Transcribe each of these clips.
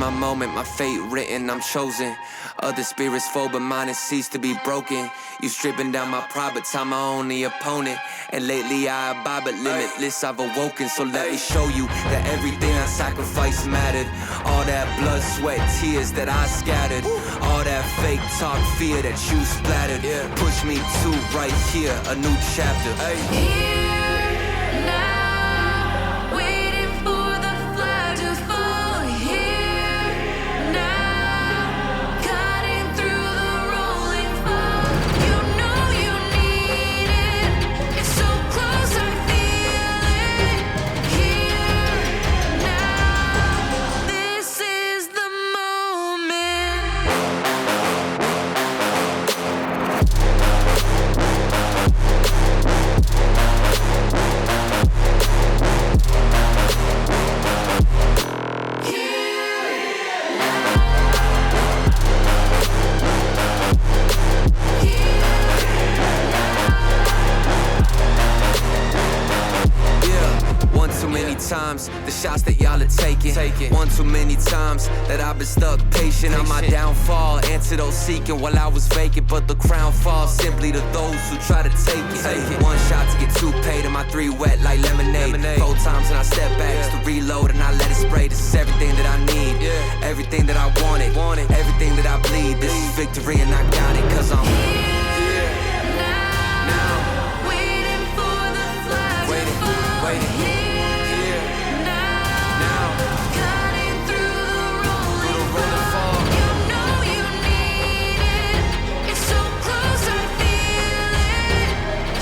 my moment, my fate written, I'm chosen. Other spirits fall, but mine has ceased to be broken. You stripping down my pride, but I'm my only opponent. And lately I abide, but limitless I've awoken. So let me show you that everything I sacrificed mattered. All that blood, sweat, tears that I scattered. All that fake talk, fear that you splattered. Push me to right here, a new chapter. Here now, waiting for the flag to fall. Here now, cutting through the rolling fog. You know you need it. It's so close, I feel it. Here now, this is the moment. One too many times, the shots that y'all are taking. One too many times that I've been stuck patient on my downfall. Antidote seeking while I was vacant, but the crown falls simply to those who try to take it. One shot to get two paid and my three wet like lemonade. 4 times and I step back just to reload and I let it spray. This is everything that I need, everything that I wanted, everything that I bleed. This is victory and I got it, cause I'm Here now, waiting for the flag to fall. waiting. Cutting through the rolling fog. You know you need it. It's so close, I feel it.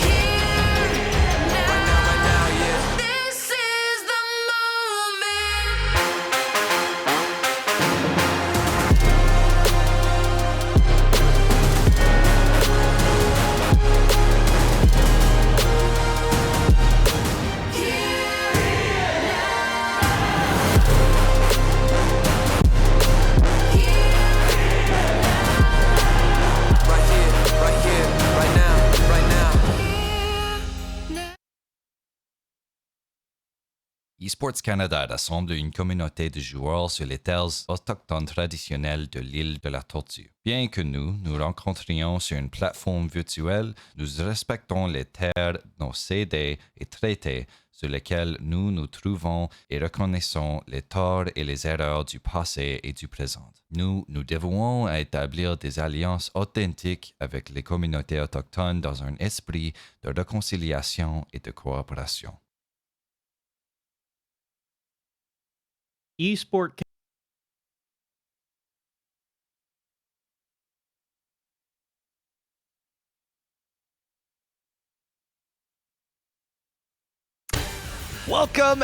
Here now, this is the moment. Right here, right now, right now. eSports Canada rassemble une communauté de joueurs sur les terres autochtones traditionnelles de l'île de la Tortue. Bien que nous rencontrions sur une plateforme virtuelle, nous respectons les terres, nos CD et traités sur lesquels nous nous trouvons et reconnaissons les torts et les erreurs du passé et du présent. Nous nous dévouons à établir des alliances authentiques avec les communautés autochtones dans un esprit de réconciliation et de coopération. eSport Welcome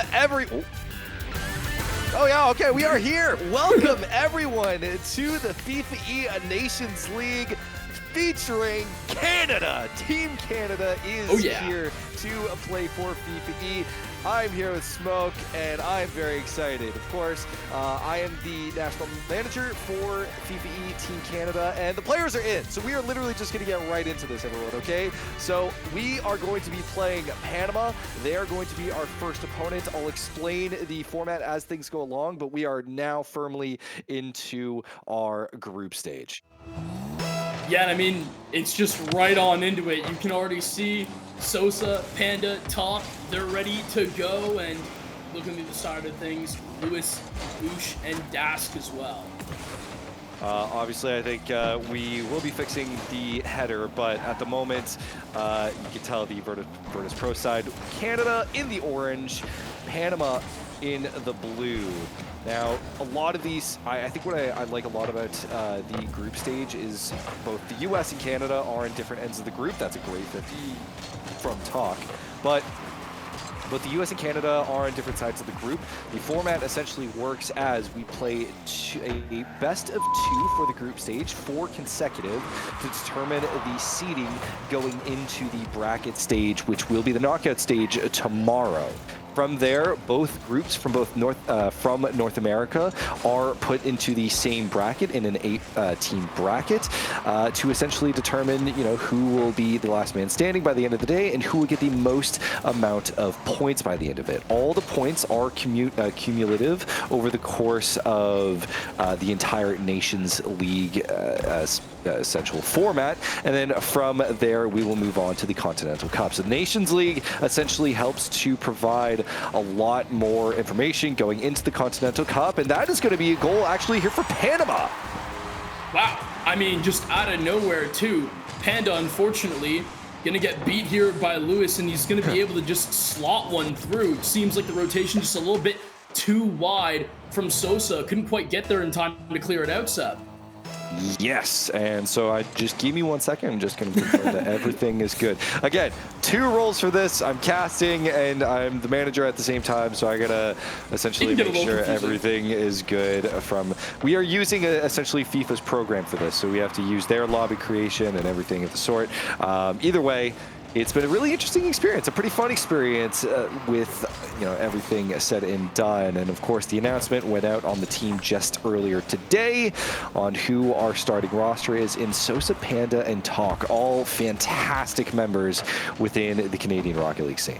Oh yeah, okay, we are here. Welcome everyone to the FIFAe Nations League featuring Canada. Team Canada is here to play for FIFAe. I'm here with Smoke, and I'm very excited. Of course, I am the national manager for FIFAe Team Canada, and the players are in. So we are literally just going to get right into this, everyone, okay? So we are going to be playing Panama. They are going to be our first opponent. I'll explain the format as things go along, but we are now firmly into our group stage. Yeah, and I mean, it's just right on into it. You can already see Sosa, Panda, Talk, they're ready to go, and looking at the side of things, Lewis, Boosh, and Dask as well. Obviously, I think we will be fixing the header, but at the moment, you can tell the Virtus Pro side, Canada in the orange, Panama in the blue. Now, a lot of these, I think what I like a lot about the group stage is both the US and Canada are in different ends of the group. That's a great fit from Talk. But both the US and Canada are on different sides of the group. The format essentially works as we play a best of 2 for the group stage, 4 consecutive, to determine the seeding going into the bracket stage, which will be the knockout stage tomorrow. From there, both groups from North America are put into the same bracket in an 8-team bracket to essentially determine, who will be the last man standing by the end of the day and who will get the most amount of points by the end of it. All the points are cumulative over the course of the entire Nations League essential format, and then from there we will move on to the Continental Cup. So the Nations League essentially helps to provide a lot more information going into the Continental Cup, and that is going to be a goal actually here for Panama. Wow, I mean, just out of nowhere too. Panda, unfortunately, gonna get beat here by Lewis, and he's gonna be able to just slot one through. It seems like the rotation just a little bit too wide from Sosa. Couldn't quite get there in time to clear it out, Seb. Yes, and so I just give me 1 second. I'm just going to confirm that everything is good. Again, 2 roles for this. I'm casting and I'm the manager at the same time, so I gotta essentially make sure everything is good. We are using essentially FIFA's program for this, so we have to use their lobby creation and everything of the sort. Either way, it's been a really interesting experience, a pretty fun experience with everything said and done. And of course, the announcement went out on the team just earlier today on who our starting roster is in Sosa, Panda, and Talk, all fantastic members within the Canadian Rocket League scene.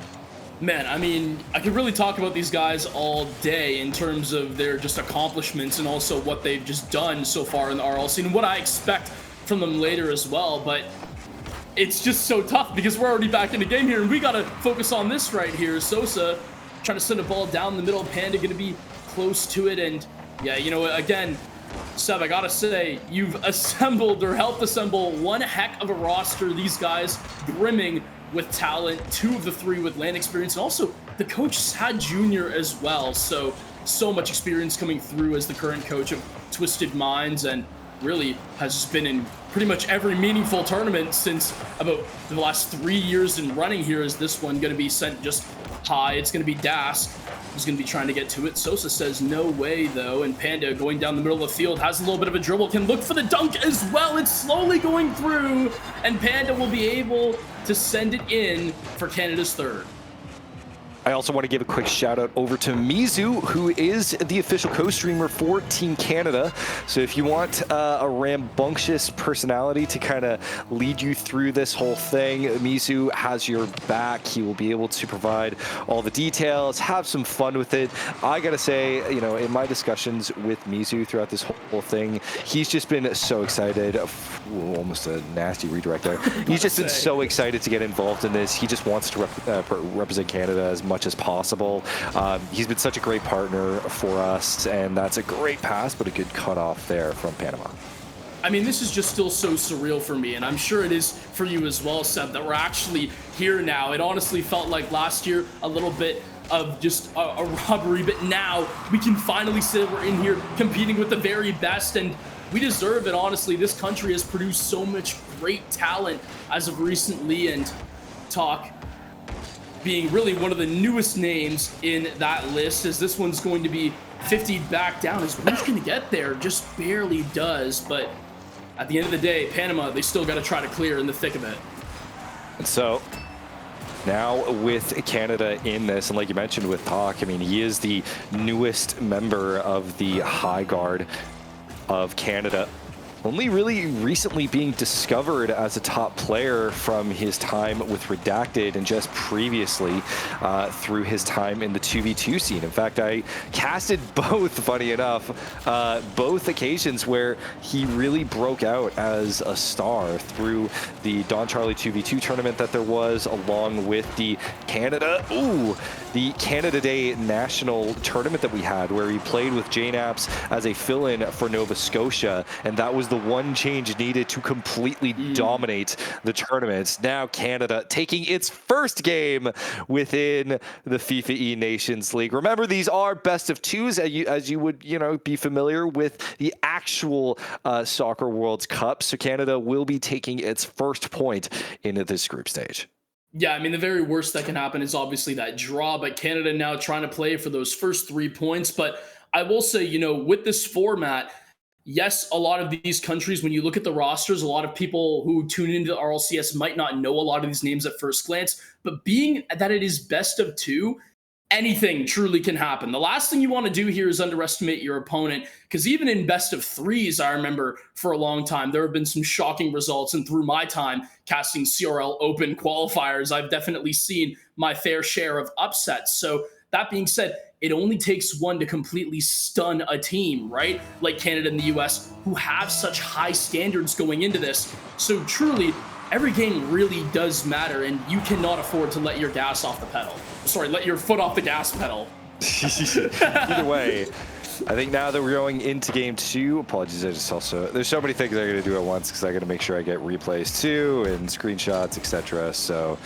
Man, I mean, I could really talk about these guys all day in terms of their just accomplishments and also what they've just done so far in the RL scene and what I expect from them later as well. But it's just so tough because we're already back in the game here, and we got to focus on this right here. Sosa trying to send a ball down the middle. Panda going to be close to it. And yeah, again, Seb, I got to say, you've assembled or helped assemble one heck of a roster. These guys brimming with talent, 2 of the 3 with land experience, and also the coach Sad Jr. as well. So much experience coming through as the current coach of Twisted Minds, and really has just been in pretty much every meaningful tournament since about the last 3 years in running here. Is this one going to be sent just high? It's going to be Dask who's going to be trying to get to it. Sosa says no way though, and Panda going down the middle of the field has a little bit of a dribble, can look for the dunk as well. It's slowly going through, and Panda will be able to send it in for Canada's 3rd. I also want to give a quick shout out over to Mizu, who is the official co-streamer for Team Canada. So if you want a rambunctious personality to kind of lead you through this whole thing, Mizu has your back. He will be able to provide all the details, have some fun with it. I gotta say, in my discussions with Mizu throughout this whole thing, he's just been so excited. Ooh, almost a nasty redirect there. He's just been so excited to get involved in this. He just wants to represent Canada as much as possible. He's been such a great partner for us, and that's a great pass, but a good cutoff there from Panama. I mean, this is just still so surreal for me, and I'm sure it is for you as well, Seb, that we're actually here now. It honestly felt like last year a little bit of just a robbery, but now we can finally say we're in here competing with the very best, and we deserve it. Honestly, this country has produced so much great talent as of recently, and Talk being really one of the newest names in that list, as this one's going to be 50 back down. As who's going to get there? Just barely does, but at the end of the day, Panama, they still got to try to clear in the thick of it. And so now with Canada in this, and like you mentioned with Talk, I mean, he is the newest member of the High Guard of Canada, only really recently being discovered as a top player from his time with Redacted and just previously through his time in the 2v2 scene. In fact, I casted both, funny enough, both occasions where he really broke out as a star through the Don Charlie 2v2 tournament that there was, along with the Canada Day National tournament that we had, where he played with JNAPS as a fill-in for Nova Scotia, and that was the one change needed to completely dominate the tournament. Now Canada taking its first game within the FIFAe Nations League. Remember, these are best of 2s, as you would be familiar with the actual Soccer World Cup. So Canada will be taking its first point into this group stage. Yeah, I mean, the very worst that can happen is obviously that draw, but Canada now trying to play for those first 3 points. But I will say, with this format, yes, a lot of these countries, when you look at the rosters, a lot of people who tune into the RLCS might not know a lot of these names at first glance, but being that it is best of 2, anything truly can happen. The last thing you want to do here is underestimate your opponent, because even in best of threes, I remember for a long time, there have been some shocking results. And through my time casting CRL Open qualifiers, I've definitely seen my fair share of upsets. So that being said, it only takes one to completely stun a team, right? Like Canada and the US, who have such high standards going into this. So truly, every game really does matter, and you cannot afford to let your gas off the pedal. Sorry, let your foot off the gas pedal. Either way, I think now that we're going into game 2, apologies, I just also, there's so many things I gotta do at once because I gotta make sure I get replays too and screenshots, etc. So,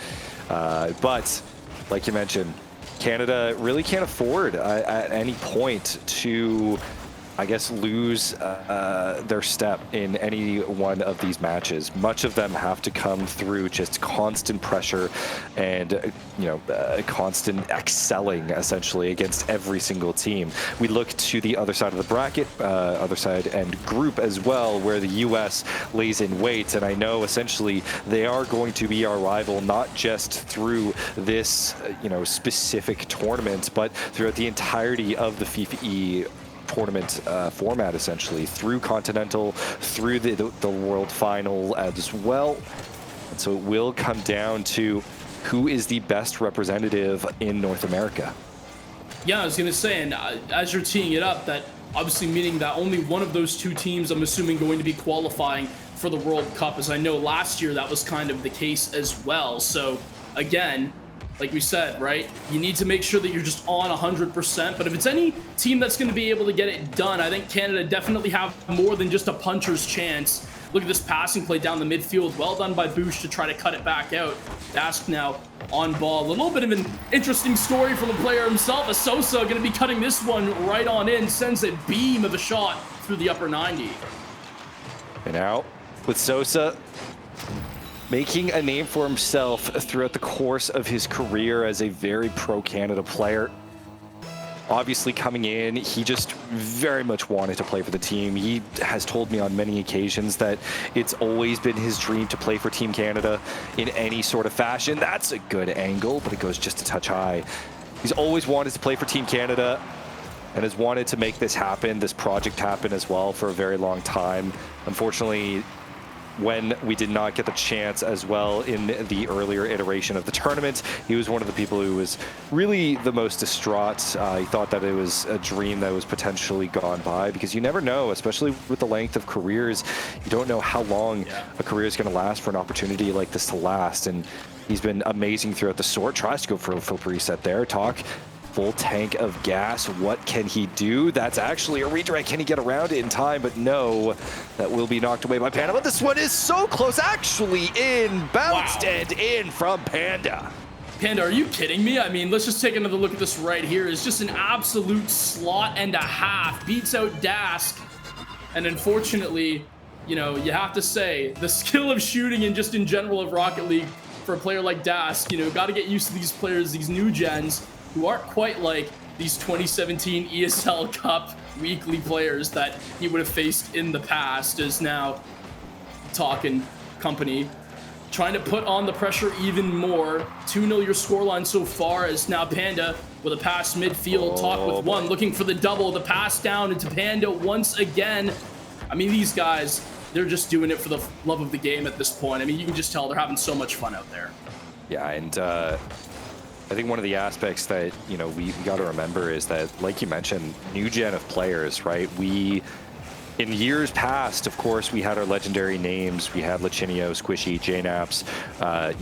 but like you mentioned, Canada really can't afford at any point to, I guess, lose their step in any one of these matches. Much of them have to come through just constant pressure and, constant excelling, essentially, against every single team. We look to the other side of the bracket, other side and group as well, where the U.S. lays in wait. And I know, essentially, they are going to be our rival, not just through this, specific tournament, but throughout the entirety of the FIFAe tournament format, essentially, through Continental, through the World Final as well. And so it will come down to who is the best representative in North America. Yeah, I was going to say, and as you're teeing it up, that obviously meaning that only one of those two teams, I'm assuming, going to be qualifying for the World Cup, as I know last year that was kind of the case as well. So again, like we said, right, you need to make sure that you're just on 100%. But if it's any team that's going to be able to get it done, I think Canada definitely have more than just a puncher's chance. Look at this passing play down the midfield. Well done by Boosh to try to cut it back out. Dask now on ball. A little bit of an interesting story from the player himself. As Sosa going to be cutting this one right on in. Sends a beam of a shot through the upper 90. And out with Sosa, making a name for himself throughout the course of his career as a very pro-Canada player. Obviously coming in, he just very much wanted to play for the team. He has told me on many occasions that it's always been his dream to play for Team Canada in any sort of fashion. That's a good angle, but it goes just a touch high. He's always wanted to play for Team Canada and has wanted to make this happen, this project happen as well, for a very long time. Unfortunately, when we did not get the chance as well in the earlier iteration of the tournament, he was one of the people who was really the most distraught. He thought that it was a dream that was potentially gone by, because you never know, especially with the length of careers, you don't know how long a career is going to last for an opportunity like this to last. And he's been amazing throughout the sort. Tries to go for a full reset there. Talk. Full tank of gas. What can he do? That's actually a redirect. Can he get around it in time? But no, that will be knocked away by Panama. This one is so close. Actually in, bounced and in from Panda. Panda, are you kidding me? I mean, let's just take another look at this right here. It's just an absolute slot and a half. Beats out Dask. And unfortunately, you have to say, the skill of shooting and just in general of Rocket League for a player like Dask, got to get used to these players, these new gens, who aren't quite like these 2017 ESL Cup weekly players that he would have faced in the past. Is now talking company, trying to put on the pressure even more. 2-0 your scoreline so far, as now Panda with a pass midfield. Talk with one, looking for the double. The pass down into Panda once again. I mean, these guys, they're just doing it for the love of the game at this point. I mean, you can just tell they're having so much fun out there. Yeah, and I think one of the aspects that, we got to remember is that, like you mentioned, new gen of players, right? In years past, of course, we had our legendary names. We had Lachinio, Squishy, JNaps,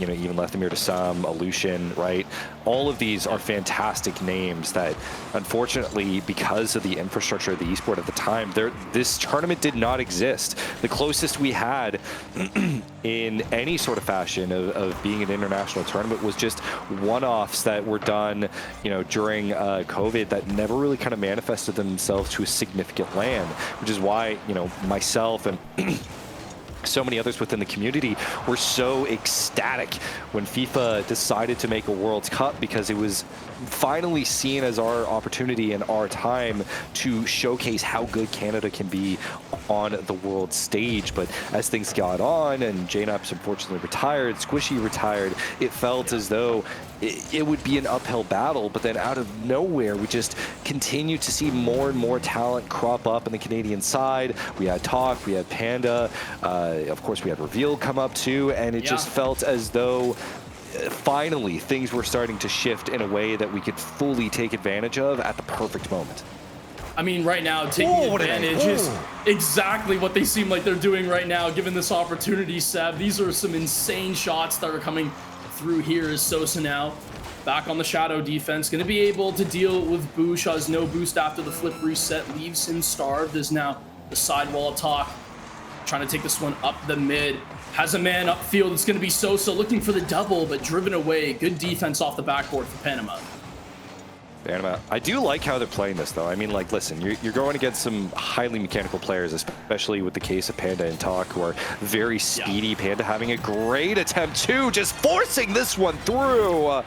even Lethamir to some, Aleutian, right? All of these are fantastic names that, unfortunately, because of the infrastructure of the esport at the time, this tournament did not exist. The closest we had in any sort of fashion of being an international tournament was just one-offs that were done, during COVID, that never really kind of manifested themselves to a significant land, which is why, myself and so many others within the community were so ecstatic when FIFA decided to make a World Cup, because it was finally seen as our opportunity and our time to showcase how good Canada can be on the world stage. But as things got on and JNaps unfortunately retired, Squishy retired, it felt as though it would be an uphill battle, but then out of nowhere, we just continue to see more and more talent crop up on the Canadian side. We had Talk, we had Panda, of course we had Reveal come up too, and it just felt as though finally things were starting to shift in a way that we could fully take advantage of at the perfect moment. I mean, right now, taking advantage is exactly what they seem like they're doing right now, given this opportunity, Seb. These are some insane shots that are coming through here as Sosa now back on the shadow defense. Going to be able to deal with Boosh, has no boost after the flip reset, leaves him starved as now the sidewall Talk trying to take this one up the mid. Has a man upfield. It's going to be Sosa looking for the double, but driven away. Good defense off the backboard for Panama. I do like how they're playing this, though. I mean, like, listen, you're going against some highly mechanical players, especially with the case of Panda and Talk, who are very speedy. Panda having a great attempt, too, just forcing this one through.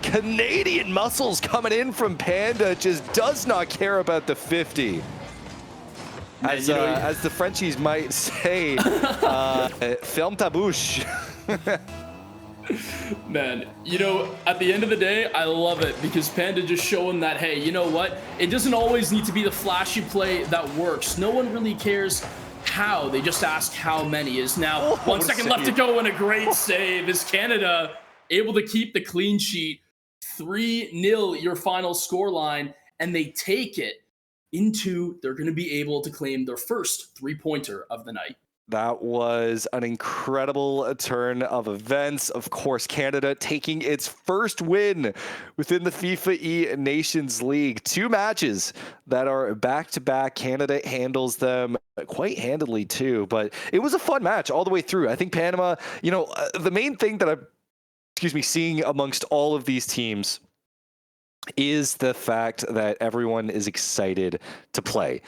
Canadian muscles coming in from Panda, just does not care about the 50. As the Frenchies might say, ferme ta bouche. Man, you know, at the end of the day, I love it because Panda just showing that, hey, you know what? It doesn't always need to be the flashy play that works. No one really cares how. They just ask how many is now. 1 second left to go and a great save. Is Canada able to keep the clean sheet? 3-0 your final score line, and they take it into, they're going to be able to claim their first three-pointer of the night. That was an incredible turn of events. Of course, Canada taking its first win within the FIFAe Nations League. 2 matches that are back-to-back. Canada handles them quite handily too, but it was a fun match all the way through. I think Panama, you know, the main thing that I'm, seeing amongst all of these teams is the fact that everyone is excited to play.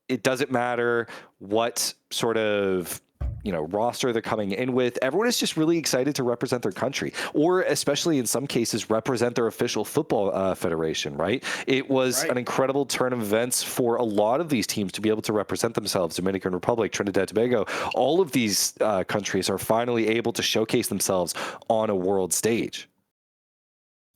It doesn't matter what sort of, you know, roster they're coming in with. Everyone is just really excited to represent their country, or especially in some cases represent their official football federation, right? It was an incredible turn of events for a lot of these teams to be able to represent themselves. Dominican Republic, Trinidad and Tobago, all of these countries are finally able to showcase themselves on a world stage.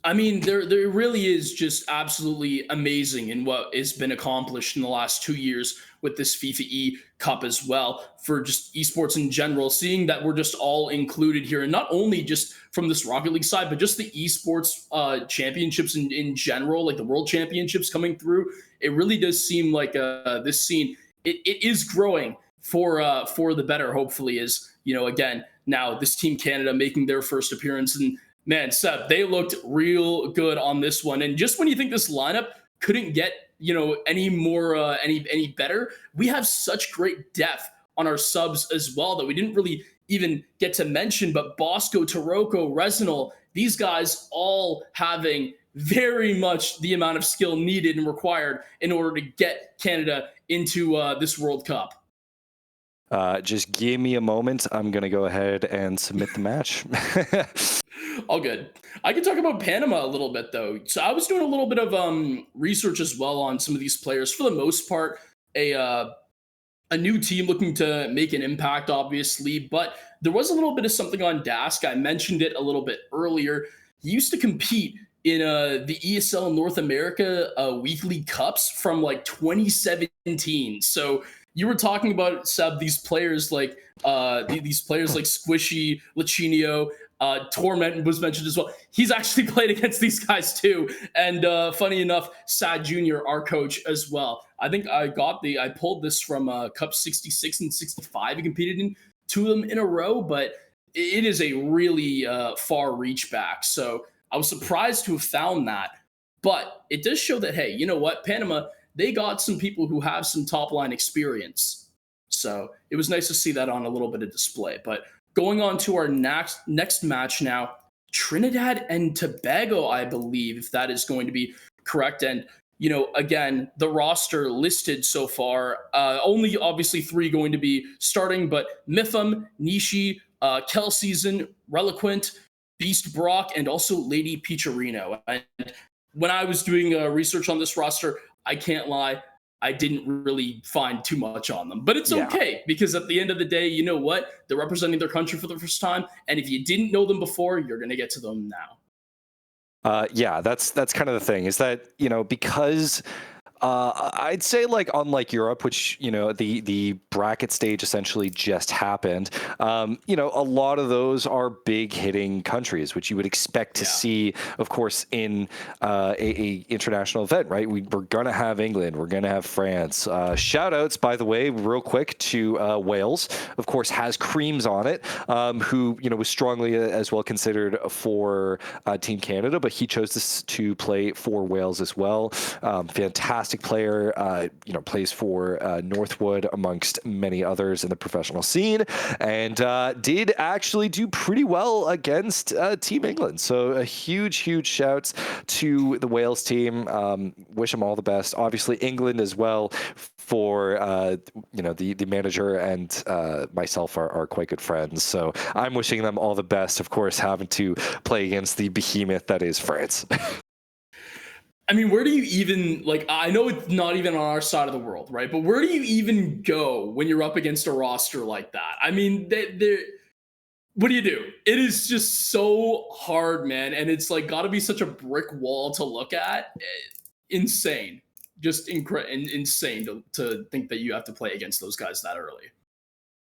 I mean, there really is just absolutely amazing in what has been accomplished in the last 2 years with this FIFAe Cup as well, for just esports in general, seeing that we're just all included here, and not only just from this Rocket League side, but just the esports championships in general, like the world championships coming through. It really does seem like this scene, it is growing for the better, hopefully, is, you know, again, now this Team Canada making their first appearance. And man, Seb, they looked real good on this one. And just when you think this lineup couldn't get, you know, any more, any better, we have such great depth on our subs as well that we didn't really even get to mention. But Bosco, Taroko, Resinal, these guys all having very much the amount of skill needed and required in order to get Canada into this World Cup. Just give me a moment. I'm going to go ahead and submit the match. All good. I can talk about Panama a little bit, though. So I was doing a little bit of research as well on some of these players. For the most part, a new team looking to make an impact, obviously. But there was a little bit of something on Dask. I mentioned it a little bit earlier. He used to compete in the ESL North America weekly cups from like 2017. So you were talking about, Seb, these players like Squishy, Lachinio, Torment was mentioned as well. He's actually played against these guys too. And funny enough, Sad Jr., our coach as well. I think I pulled this from Cup 66 and 65. He competed in 2 of them in a row, but it is a really far reach back. So I was surprised to have found that. But it does show that, hey, you know what? Panama, they got some people who have some top line experience. So it was nice to see that on a little bit of display. But going on to our next match now, Trinidad and Tobago, I believe, if that is going to be correct. And, you know, again, the roster listed so far, only obviously 3 going to be starting, but Mitham, Nishi, Kel Season, Reliquant, Beast Brock, and also Lady Picharino. And when I was doing research on this roster, I can't lie, I didn't really find too much on them. But it's Yeah. okay, because at the end of the day, you know what? They're representing their country for the first time. And if you didn't know them before, you're going to get to them now. Yeah, that's kind of the thing, is that, because I'd say, like, unlike Europe, which, the bracket stage essentially just happened, a lot of those are big hitting countries, which you would expect to see, of course, in a international event, right? We're going to have England. We're going to have France. Shout outs, by the way, real quick, to Wales, of course, has Creams on it, who, was strongly as well considered for Team Canada, but he chose to play for Wales as well. Fantastic player, plays for Northwood amongst many others in the professional scene, and did actually do pretty well against Team England. So a huge shouts to the Wales team. Wish them all the best. Obviously England as well, for the manager and myself are quite good friends. So I'm wishing them all the best, of course, having to play against the behemoth that is France. I mean, where do you even, like, I know it's not even on our side of the world, right? But where do you even go when you're up against a roster like that? I mean, what do you do? It is just so hard, man. And it's like got to be such a brick wall to look at. Insane. Just insane to think that you have to play against those guys that early.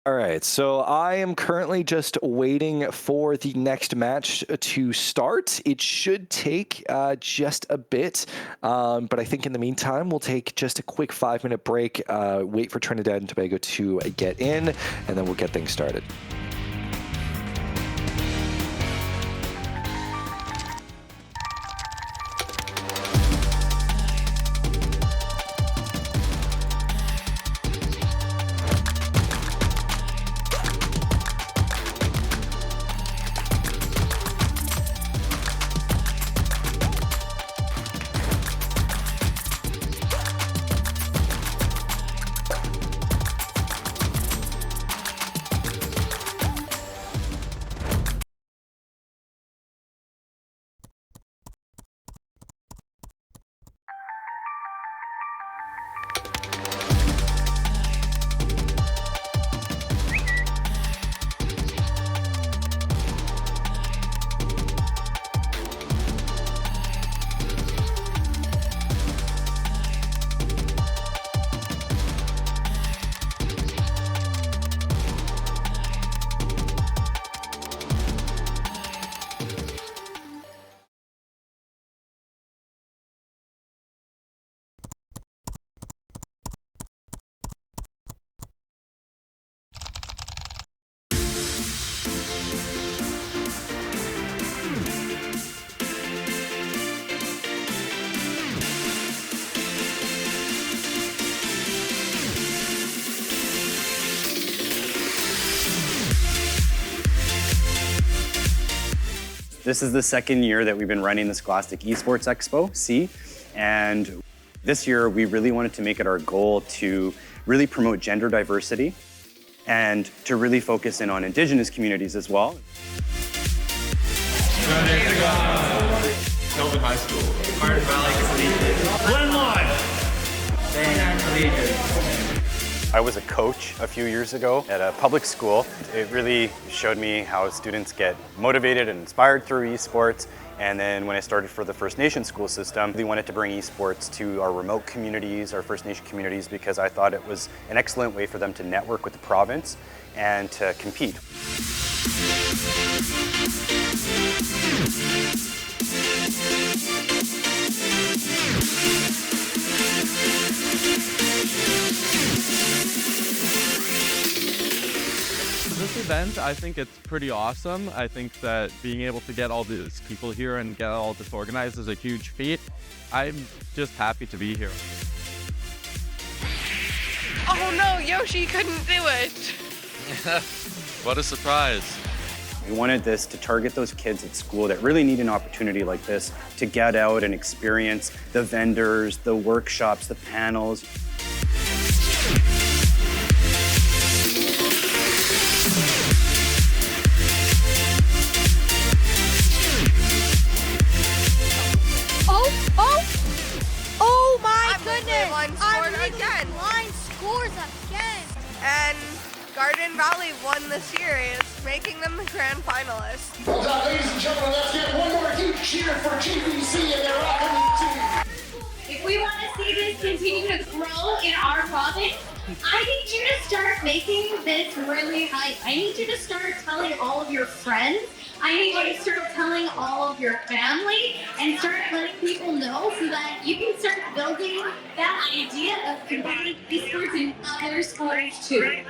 All right, so I am currently just waiting for the next match to start. It should take just a bit, but I think in the meantime, we'll take just a quick 5-minute break, wait for Trinidad and Tobago to get in, and then we'll get things started. This is the second year that we've been running the Scholastic Esports Expo, C, and this year we really wanted to make it our goal to really promote gender diversity and to really focus in on Indigenous communities as well. Melbourne High School. Martin Valley Collegiate. Glenmont. I was a coach a few years ago at a public school. It really showed me how students get motivated and inspired through esports. And then when I started for the First Nation school system, we wanted to bring esports to our remote communities, our First Nation communities, because I thought it was an excellent way for them to network with the province and to compete. This event, I think it's pretty awesome. I think that being able to get all these people here and get all this organized is a huge feat. I'm just happy to be here. Oh no, Yoshi couldn't do it. What a surprise. We wanted this to target those kids at school that really need an opportunity like this to get out and experience the vendors, the workshops, the panels. Oh my goodness! I'm and Garden Valley won the series, making them the grand finalists. Ladies and gentlemen, let's get one more huge cheer for GBC and their Rocket team. If we want to see this continue to grow in our province, I need you to start making this really hype. I need you to start telling all of your friends. I need you to start telling all of your family and start letting people know so that you can start building that idea of competing esports in other sports too.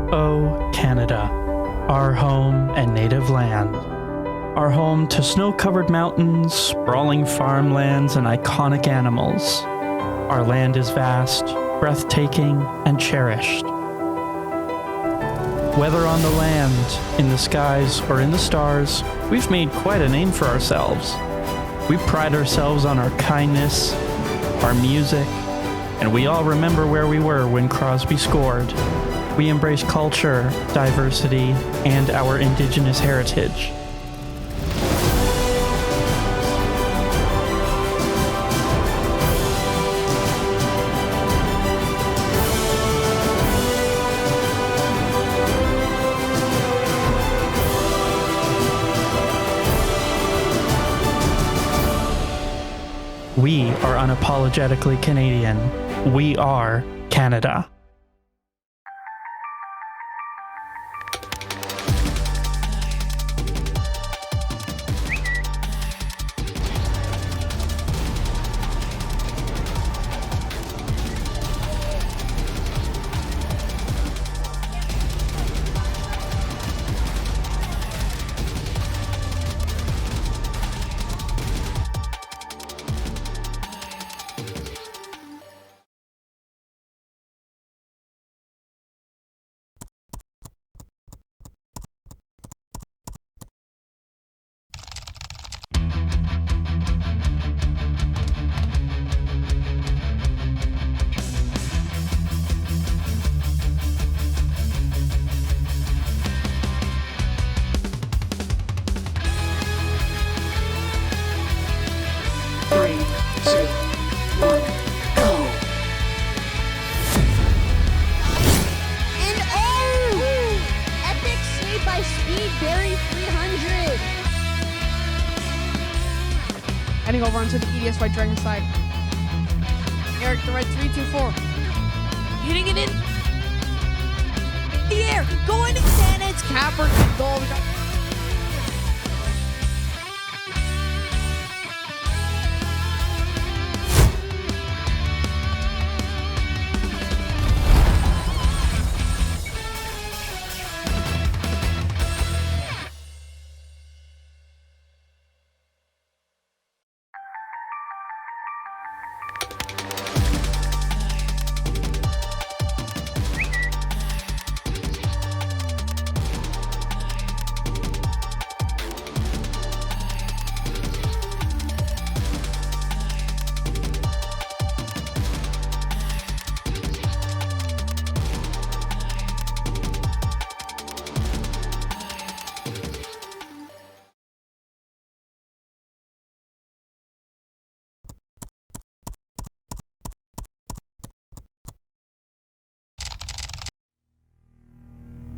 Oh, Canada, our home and native land. Our home to snow-covered mountains, sprawling farmlands, and iconic animals. Our land is vast, breathtaking, and cherished. Whether on the land, in the skies, or in the stars, we've made quite a name for ourselves. We pride ourselves on our kindness, our music, and we all remember where we were when Crosby scored. We embrace culture, diversity, and our indigenous heritage. We are unapologetically Canadian. We are Canada. In Steve Berry 300. Heading over onto the EDS White Dragon side. Eric the red 324. Hitting it in the air. Going to and it's Capper and goal. We got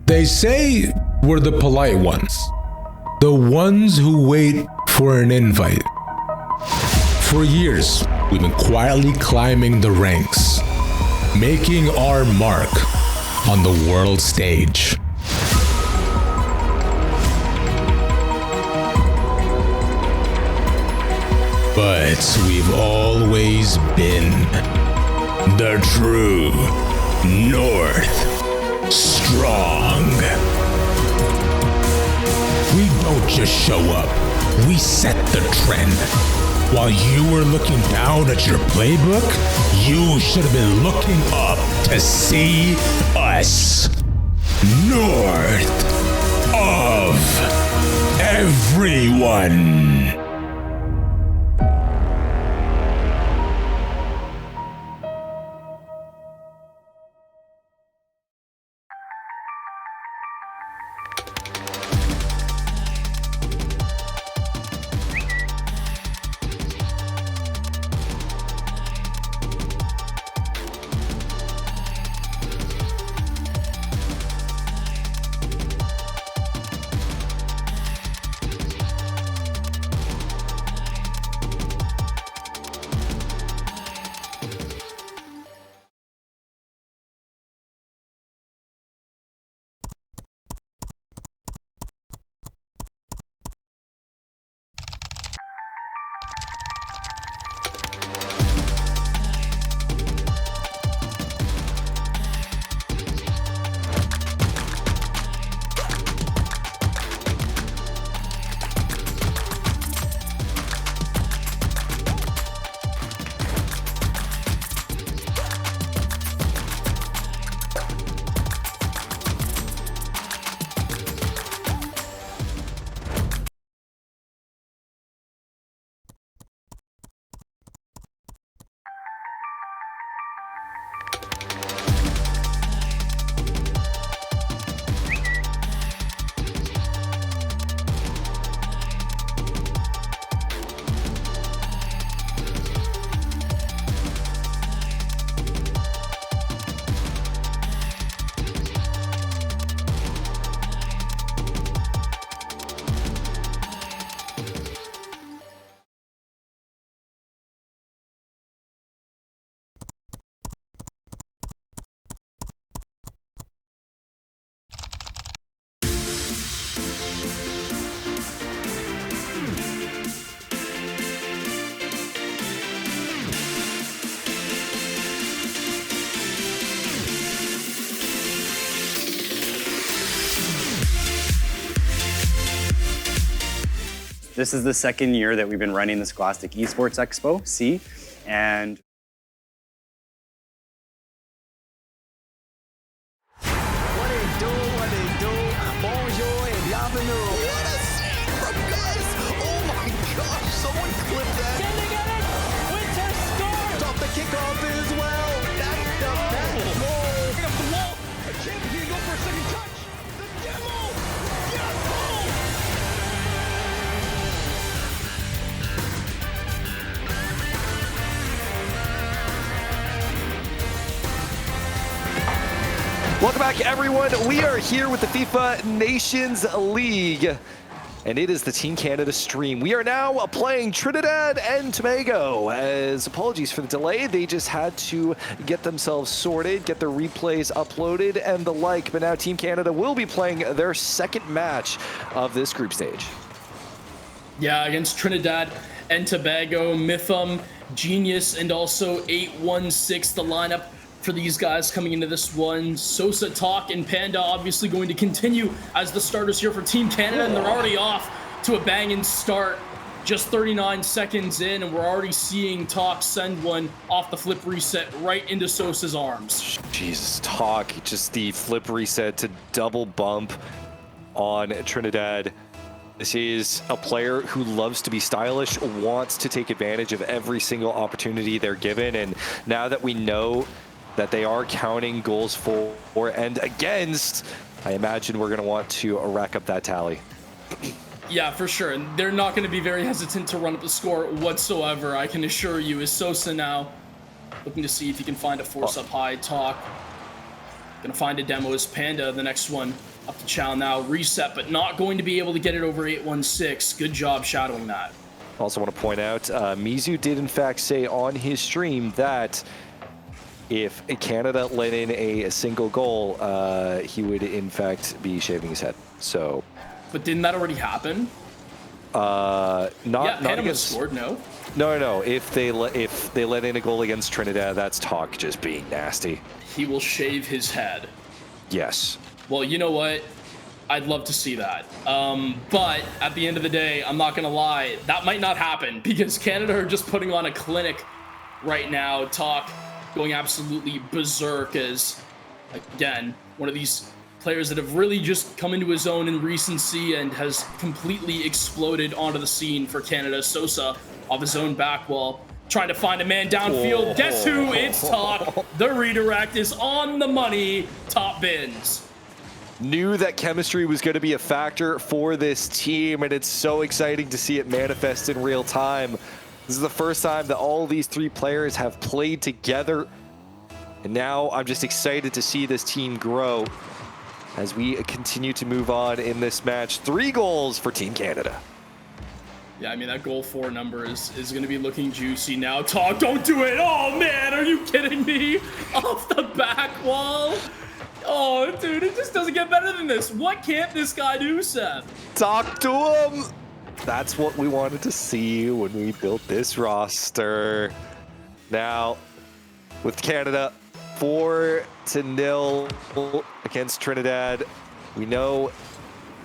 They say we're the polite ones, the ones who wait for an invite. For years, we've been quietly climbing the ranks, making our mark on the world stage. But we've always been the true North. Strong. We don't just show up, we set the trend. While you were looking down at your playbook, you should have been looking up to see us. North of everyone. This is the second year that we've been running the Scholastic Esports Expo, C, and Welcome back back, everyone. We are here with the FIFA Nations League, and it is the Team Canada stream. We are now playing Trinidad and Tobago. As apologies for the delay, they just had to get themselves sorted, get their replays uploaded and the like. But now Team Canada will be playing their second match of this group stage. Yeah, against Trinidad and Tobago, Mytham, Genius, and also 816, the lineup for these guys coming into this one. Sosa, Talk, and Panda obviously going to continue as the starters here for Team Canada, and they're already off to a banging start. Just 39 seconds in, and we're already seeing Talk send one off the flip reset right into Sosa's arms. Jesus, Talk, just the flip reset to double bump on Trinidad. This is a player who loves to be stylish, wants to take advantage of every single opportunity they're given, and now that we know that they are counting goals for and against, I imagine we're going to want to rack up that tally. Yeah, for sure. And they're not going to be very hesitant to run up the score whatsoever, I can assure you. Is Sosa now looking to see if he can find a force up high. Talk going to find a demo as Panda, the next one up to Chow now. Reset, but not going to be able to get it over 816. Good job shadowing that. Also want to point out, Mizu did in fact say on his stream that if Canada let in a single goal, he would in fact be shaving his head. So, but didn't that already happen? Not Panama against, scored. No. If they let in a goal against Trinidad, that's Talk just being nasty. He will shave his head. Yes. Well, you know what? I'd love to see that. But at the end of the day, I'm not gonna lie, that might not happen because Canada are just putting on a clinic right now. Talk going absolutely berserk as, again, one of these players that have really just come into his own in recency and has completely exploded onto the scene for Canada. Sosa off his own back wall, trying to find a man downfield. Guess who? It's Talk. The redirect is on the money. Top bins. Knew that chemistry was going to be a factor for this team, and it's so exciting to see it manifest in real time. This is the first time that all these three players have played together, and now I'm just excited to see this team grow as we continue to move on in this match. 3 goals for Team Canada. Yeah, I mean, that goal 4 number is going to be looking juicy now. Talk, don't do it. Oh, man, are you kidding me? Off the back wall. Oh, dude, it just doesn't get better than this. What can't this guy do, Seth? Talk to him. That's what we wanted to see when we built this roster. Now, with Canada 4-0 against Trinidad, we know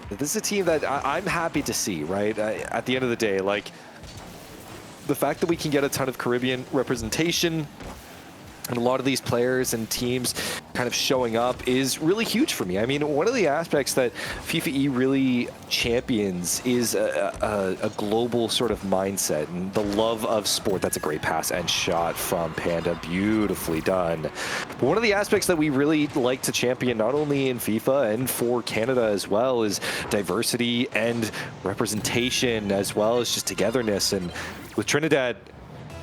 that this is a team that I'm happy to see, right? At the end of the day, like, the fact that we can get a ton of Caribbean representation and a lot of these players and teams kind of showing up is really huge for me. I mean, one of the aspects that FIFAe really champions is a global sort of mindset and the love of sport. That's a great pass and shot from Panda. Beautifully done. But one of the aspects that we really like to champion, not only in FIFA and for Canada as well, is diversity and representation, as well as just togetherness. And with Trinidad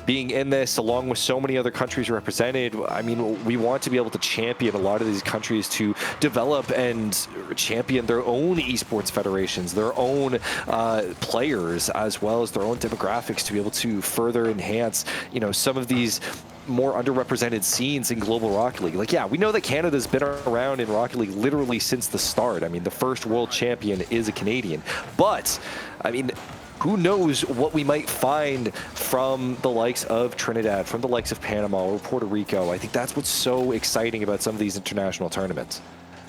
being in this, along with so many other countries represented, I mean, we want to be able to champion a lot of these countries to develop and champion their own esports federations, their own players, as well as their own demographics, to be able to further enhance, you know, some of these more underrepresented scenes in global Rocket League. Like, yeah, we know that Canada's been around in Rocket League literally since the start. I mean, the first world champion is a Canadian, but I mean, who knows what we might find from the likes of Trinidad, from the likes of Panama or Puerto Rico. I think that's what's so exciting about some of these international tournaments.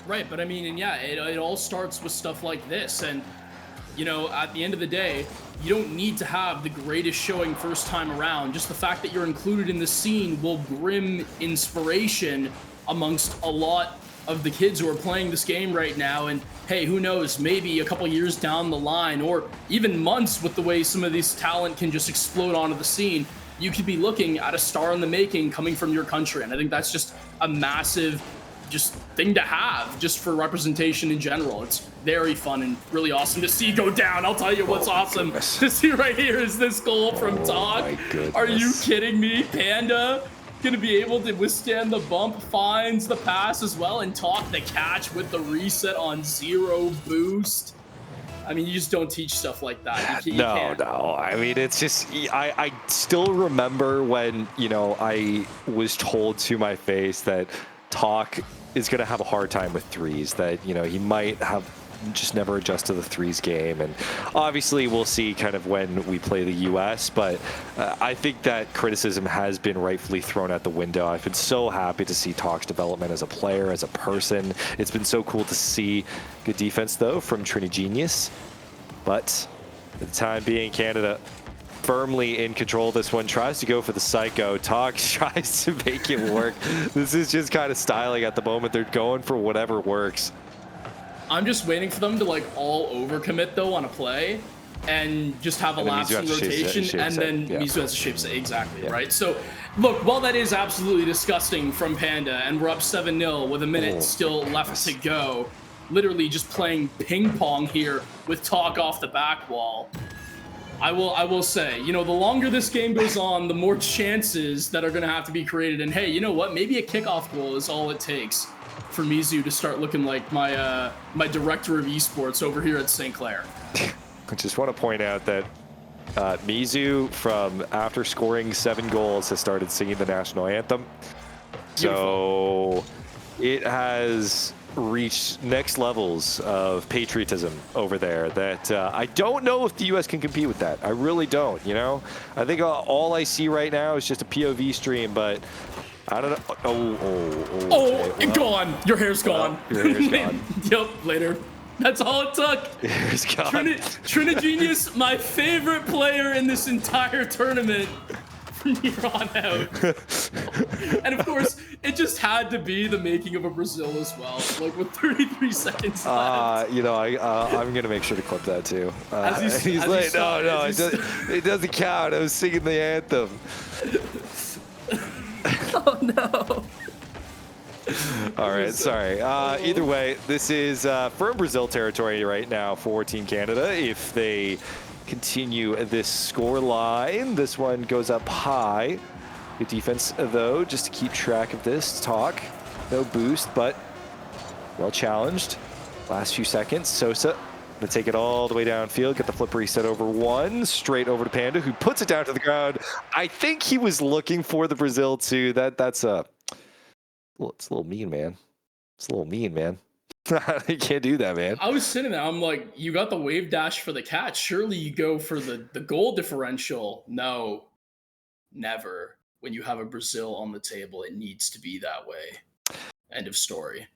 Right, but I mean, and yeah, it all starts with stuff like this. And, you know, at the end of the day, you don't need to have the greatest showing first time around. Just the fact that you're included in the scene will brim inspiration amongst a lot of the kids who are playing this game right now. And hey, who knows, maybe a couple years down the line, or even months, with the way some of this talent can just explode onto the scene, you could be looking at a star in the making coming from your country. And I think that's just a massive just thing to have, just for representation in general. It's very fun and really awesome to see go down. I'll tell you what's awesome to see right here is this goal from Todd. Are you kidding me? Panda gonna be able to withstand the bump, finds the pass as well, and Talk the catch with the reset on 0 boost. I mean, you just don't teach stuff like that. You can't. No. I mean, it's just, I still remember when, you know, I was told to my face that Talk is going to have a hard time with threes, that, you know, he might have just never adjust to the threes game. And obviously we'll see kind of when we play the US, but I think that criticism has been rightfully thrown out the window. I've been so happy to see Talk's development as a player, as a person. It's been so cool to see. Good defense though from Trini Genius, but for the time being, Canada firmly in control of this one, tries to go for the psycho. Talk tries to make it work. This is just kind of styling at the moment. They're going for whatever works. I'm just waiting for them to like all overcommit though on a play and just have a lapsing rotation, and then Mizu has a shape set. Exactly, right? So look, while that is absolutely disgusting from Panda, and we're up 7-0 with a minute still left to go, literally just playing ping pong here with Talk off the back wall. I will say, you know, the longer this game goes on, the more chances that are going to have to be created. And hey, you know what? Maybe a kickoff goal is all it takes for Mizu to start looking like my my director of esports over here at St. Clair. I just want to point out that Mizu, from after scoring 7 goals, has started singing the national anthem. Beautiful. So it has reached next levels of patriotism over there that I don't know if the US can compete with that. I really don't, you know? I think all I see right now is just a POV stream, but I don't know. Okay, gone. Your hair's gone. Your hair's gone. Yep, later. That's all it took. Your hair's gone. Trini Genius, my favorite player in this entire tournament from here on out. And of course, it just had to be the making of a Brazil as well. Like with 33 seconds left. You know, I'm gonna make sure to clip that too. He's like, no, it doesn't count. I was singing the anthem. Oh no. All right, sorry. Either way, this is firm Brazil territory right now for Team Canada. If they continue this score line, this one goes up high. Good defense though, just to keep track of this. Talk, no boost, but well challenged. Last few seconds, Sosa gonna take it all the way downfield, get the flip reset over 1, straight over to Panda, who puts it down to the ground. I think he was looking for the Brazil too. That's a, well, it's a little mean, man. It's a little mean, man. You can't do that, man. I was sitting there, I'm like, you got the wave dash for the catch. Surely you go for the goal differential. No, never. When you have a Brazil on the table, it needs to be that way. End of story.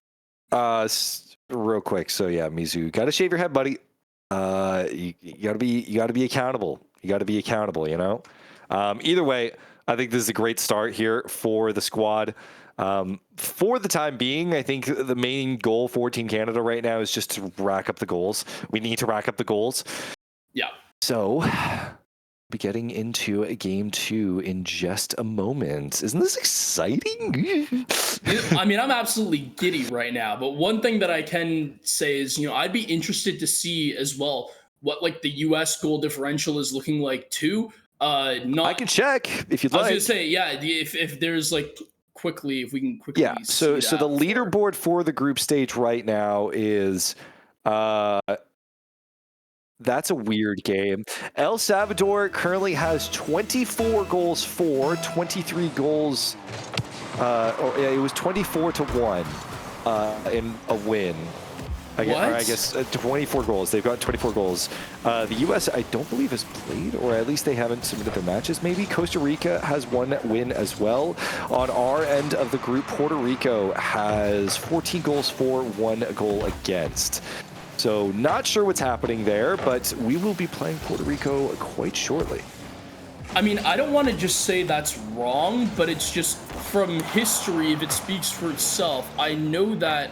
Real quick. So yeah, Mizu, gotta shave your head, buddy. You gotta be accountable. You gotta be accountable, you know? Either way, I think this is a great start here for the squad. For the time being, I think the main goal for Team Canada right now is just to rack up the goals. We need to rack up the goals. Yeah. So, be getting into a game 2 in just a moment. Isn't this exciting? I mean, I'm absolutely giddy right now. But one thing that I can say is, you know, I'd be interested to see as well what like the US goal differential is looking like too. I can check if you'd like. I was gonna say, yeah, if there's like quickly, if we can quickly. Yeah. So the leaderboard for the group stage right now is that's a weird game. El Salvador currently has 24 goals for, 23 goals. It was 24-1 in a win. I guess 24 goals. They've got 24 goals. The U.S., I don't believe, has played, or at least they haven't submitted their matches, maybe. Costa Rica has 1 win as well. On our end of the group, Puerto Rico has 14 goals for, 1 goal against. So not sure what's happening there, but we will be playing Puerto Rico quite shortly. I mean, I don't want to just say that's wrong, but it's just from history, if it speaks for itself. I know that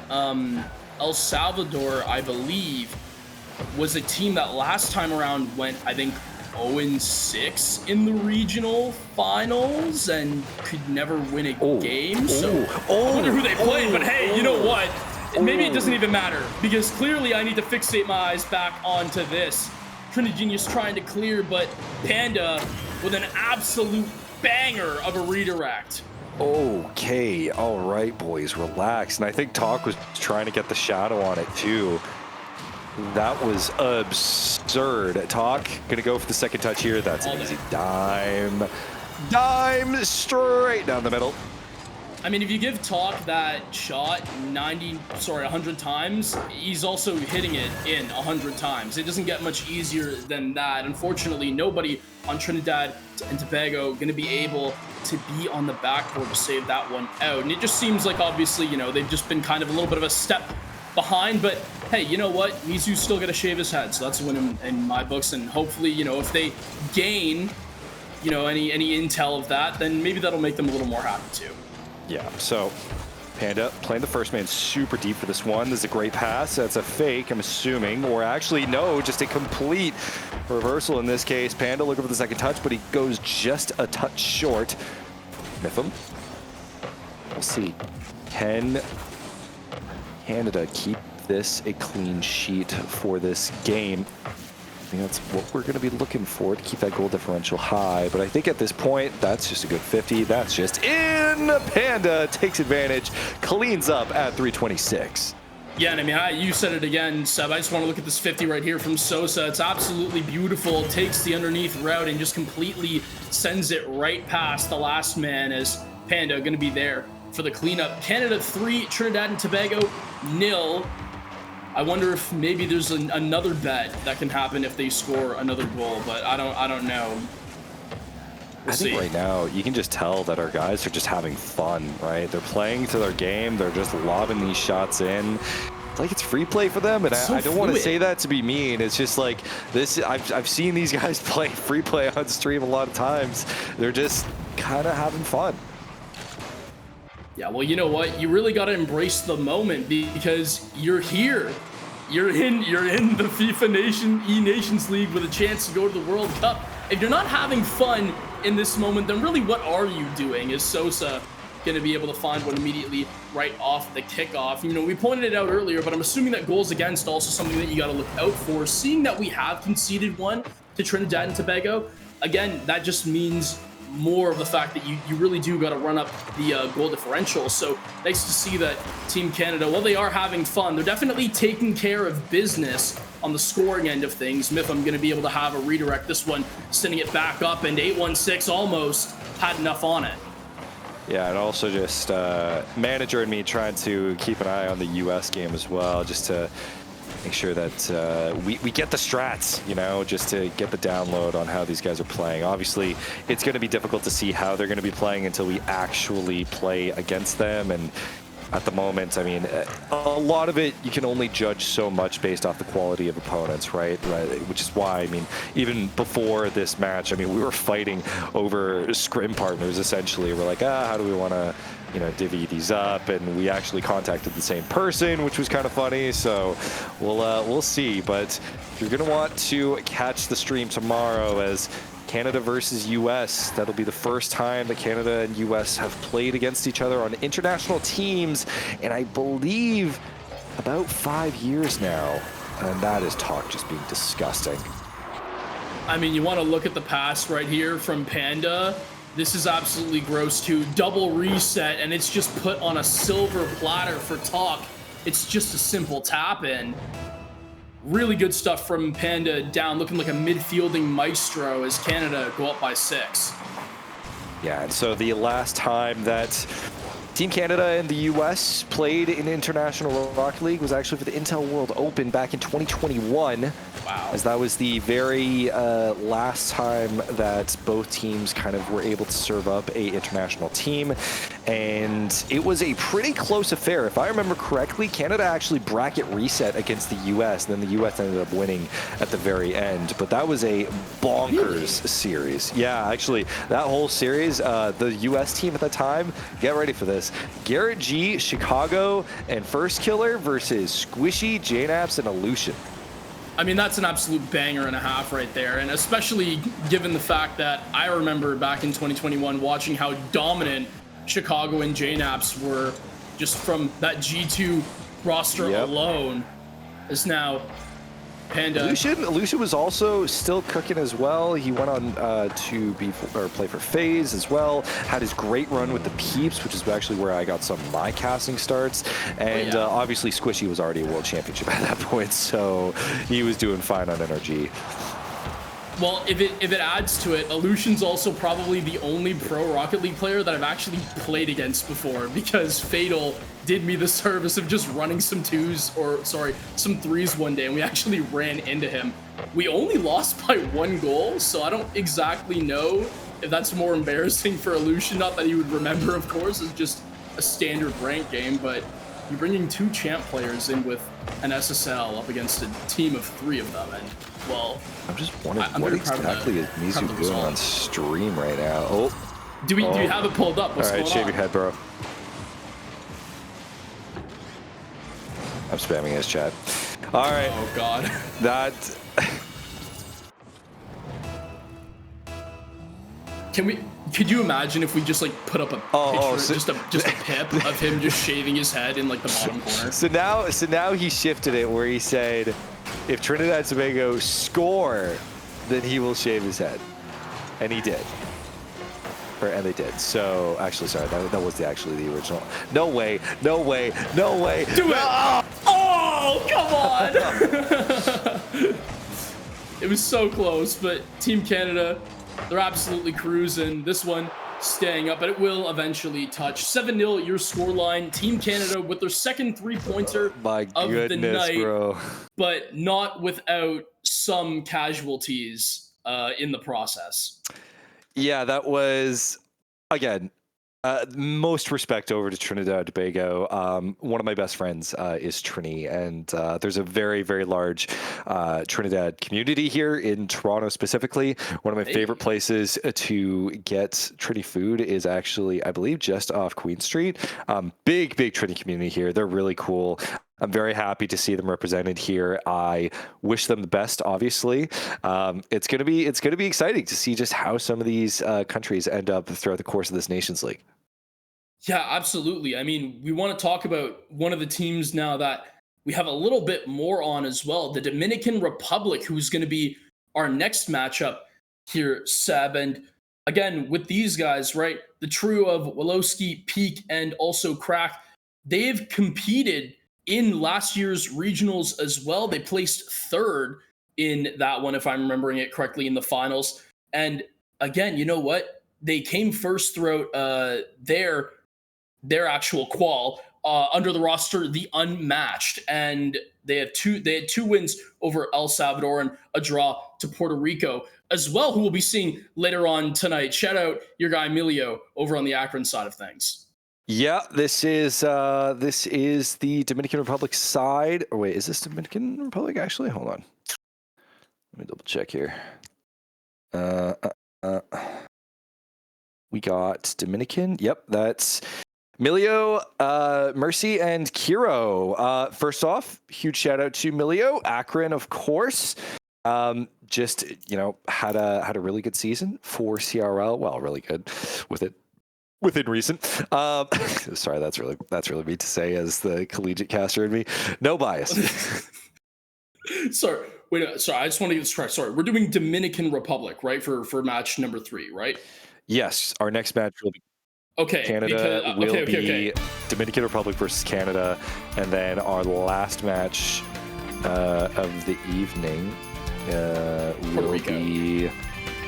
El Salvador, I believe, was a team that last time around went, I think, 0-6 in the regional finals and could never win a game. So I wonder who they played, but hey, you know what? Maybe it doesn't even matter, because clearly I need to fixate my eyes back onto this. Trinity Genius trying to clear, but Panda with an absolute banger of a redirect. Okay, all right, boys, relax. And I think Talk was trying to get the shadow on it too. That was absurd. Talk, gonna go for the second touch here. That's an easy dime. Dime straight down the middle. I mean, if you give Talk that shot 100 times, he's also hitting it in 100 times. It doesn't get much easier than that. Unfortunately, nobody on Trinidad and Tobago going to be able to be on the backboard to save that one out. And it just seems like, obviously, you know, they've just been kind of a little bit of a step behind. But hey, you know what? Mizu's still going to shave his head. So that's a win in my books. And hopefully, you know, if they gain, you know, any intel of that, then maybe that'll make them a little more happy too. Yeah, so Panda playing the first man super deep for this one. There's a great pass. That's a fake, I'm assuming. Or actually, no, just a complete reversal in this case. Panda looking for the second touch, but he goes just a touch short. Miff him. We'll see. Can Canada keep this a clean sheet for this game? I think that's what we're going to be looking for to keep that goal differential high. But I think at this point, that's just a good 50. That's just in. Panda takes advantage, cleans up at 326. Yeah, and I mean, you said it again, Seb. I just want to look at this 50 right here from Sosa. It's absolutely beautiful. Takes the underneath route and just completely sends it right past the last man as Panda going to be there for the cleanup. Canada 3, Trinidad and Tobago 0. I wonder if maybe there's another bet that can happen if they score another goal, but I don't know. I think right now you can just tell that our guys are just having fun, right? They're playing to their game. They're just lobbing these shots in. It's like it's free play for them, and I don't want to say that to be mean. It's just like this. I've seen these guys play free play on stream a lot of times. They're just kind of having fun. Yeah, well, you know what? You really got to embrace the moment because you're here. You're in the FIFA Nations League with a chance to go to the World Cup. If you're not having fun in this moment, then really what are you doing? Is Sosa going to be able to find one immediately right off the kickoff? You know, we pointed it out earlier, but I'm assuming that goals against also something that you got to look out for. Seeing that we have conceded one to Trinidad and Tobago, again, that just means more of the fact that you really do got to run up the goal differential. So nice to see that Team Canada, while they are having fun, they're definitely taking care of business on the scoring end of things. Miffam going to be able to have a redirect this one, sending it back up, and 816 almost had enough on it. Yeah, and also just manager and me trying to keep an eye on the US game as well, just to make sure that we get the strats, you know, just to get the download on how these guys are playing. Obviously, it's going to be difficult to see how they're going to be playing until we actually play against them. And at the moment, I mean, a lot of it, you can only judge so much based off the quality of opponents, right? Which is why, I mean, even before this match, I mean, we were fighting over scrim partners, essentially. We're like, how do we want to, you know, divvy these up? And we actually contacted the same person, which was kind of funny. So we'll see. But you're going to want to catch the stream tomorrow as Canada versus US. That'll be the first time that Canada and US have played against each other on international teams, and I believe about 5 years now. And that is talk just being disgusting. I mean, you want to look at the pass right here from Panda. This is absolutely gross too. Double reset, and it's just put on a silver platter for Talk. It's just a simple tap in. Really good stuff from Panda down, looking like a midfielding maestro as Canada go up by 6. Yeah, and so the last time that Team Canada and the US played in International Rocket League was actually for the Intel World Open back in 2021. Wow. As that was the very last time that both teams kind of were able to serve up a international team. And it was a pretty close affair. If I remember correctly, Canada actually bracket reset against the US, and then the US ended up winning at the very end. But that was a bonkers series. Yeah, actually, that whole series, the US team at the time, get ready for this. Garrett G, Chicago, and First Killer versus Squishy, JNAPS, and Aleutian. I mean, that's an absolute banger and a half right there. And especially given the fact that I remember back in 2021 watching how dominant Chicago and JNAPS were just from that G2 roster alone. Is now Panda. Lucian was also still cooking as well. He went on to play for FaZe as well. Had his great run with the Peeps, which is actually where I got some of my casting starts. And obviously Squishy was already a world championship at that point, so he was doing fine on NRG. Well, if it adds to it, Illusion's also probably the only pro Rocket League player that I've actually played against before, because Fatal did me the service of just running some some threes one day, and we actually ran into him. We only lost by 1 goal, so I don't exactly know if that's more embarrassing for Illusion. Not that he would remember, of course, it's just a standard rank game, but you're bringing 2 champ players in with an SSL up against a team of 3 of them, and well, I'm just wondering what exactly is Mizu doing on stream right now. Oh, do you have it pulled up? What's all right, going shave on? your head, bro. I'm spamming his chat. All right. Oh God. That. Could you imagine if we just like put up a picture, just a pip of him just shaving his head in like the bottom corner? So now he shifted it where he said, if Trinidad and Tobago score, then he will shave his head, and he did. And they did. So actually, sorry, that was actually the original. No way! No way! No way! Do it! Oh, come on! It was so close, but Team Canada, they're absolutely cruising. This one staying up, but it will eventually touch. 7-0 your scoreline. Team Canada with their second 3-pointer of the night, bro. But not without some casualties in the process. Yeah, that was, again, most respect over to Trinidad and Tobago. One of my best friends is Trini, and there's a very, very large Trinidad community here in Toronto specifically. One of my favorite places to get Trini food is actually, I believe, just off Queen Street. Big Trini community here. They're really cool. I'm very happy to see them represented here. I wish them the best, obviously. It's gonna be exciting to see just how some of these countries end up throughout the course of this Nations League. Yeah, absolutely. I mean, we want to talk about one of the teams now that we have a little bit more on as well. The Dominican Republic, who's going to be our next matchup here, Seb. And again, with these guys, right, the trio of Wolowski, Peak, and also Crack, they've competed in last year's regionals as well. They placed 3rd in that one, if I'm remembering it correctly, in the finals. And again, you know what? They came first throughout their actual qual under the roster, the Unmatched, and they had 2 wins over El Salvador and a draw to Puerto Rico as well, who we'll be seeing later on tonight. Shout out your guy Emilio over on the Akron side of things. Yeah, this is the Dominican Republic side. Or wait, is this Dominican Republic actually? Hold on. Let me double check here. We got Dominican. Yep, that's Milio, Mercy, and Kiro. First off, huge shout out to Milio. Akron, of course. Just, had a really good season for CRL. Well, really good within reason. Sorry, that's really mean to say as the collegiate caster in me. No bias. Sorry, I just want to get this correct. Sorry, we're doing Dominican Republic, right, for match number 3, right? Yes, our next match will be Canada will be Dominican Republic versus Canada, and then our last match of the evening will be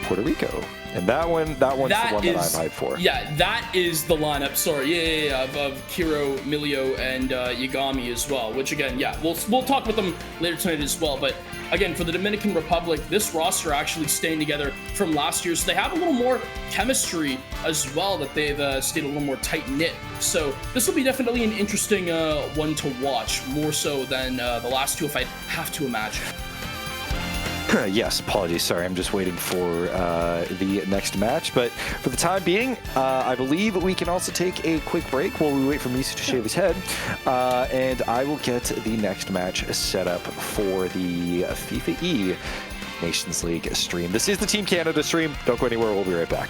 Puerto Rico. And that one's the one that I'm hyped for. Yeah, that is the lineup. Sorry, of Kiro, Milio, and Yagami as well. Which again, we'll talk with them later tonight as well. But again, for the Dominican Republic, this roster actually staying together from last year, so they have a little more chemistry as well. That they've stayed a little more tight knit. So this will be definitely an interesting one to watch, more so than the last 2, if I have to imagine. Yes, apologies. Sorry, I'm just waiting for the next match. But for the time being, I believe we can also take a quick break while we wait for Misu to shave his head. And I will get the next match set up for the FIFAe Nations League stream. This is the Team Canada stream. Don't go anywhere. We'll be right back.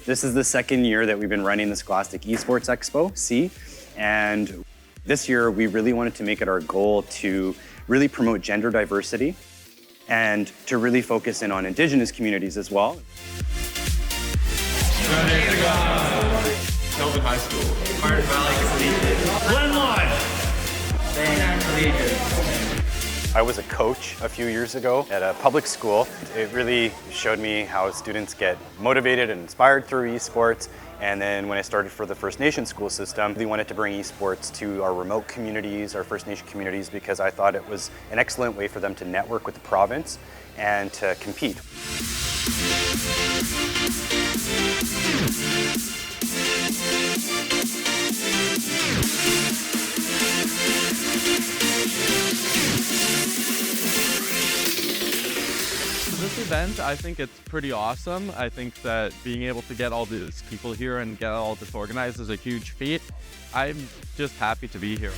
This is the second year that we've been running the Scholastic Esports Expo, C, and this year we really wanted to make it our goal to really promote gender diversity and to really focus in on Indigenous communities as well. Kelvin High School. Martin Valley Collegiate. Glenlawn. Collegiate. I was a coach a few years ago at a public school. It really showed me how students get motivated and inspired through esports. And then when I started for the First Nation school system, we wanted to bring esports to our remote communities, our First Nation communities, because I thought it was an excellent way for them to network with the province and to compete. This event, I think it's pretty awesome. I think that being able to get all these people here and get all this organized is a huge feat. I'm just happy to be here.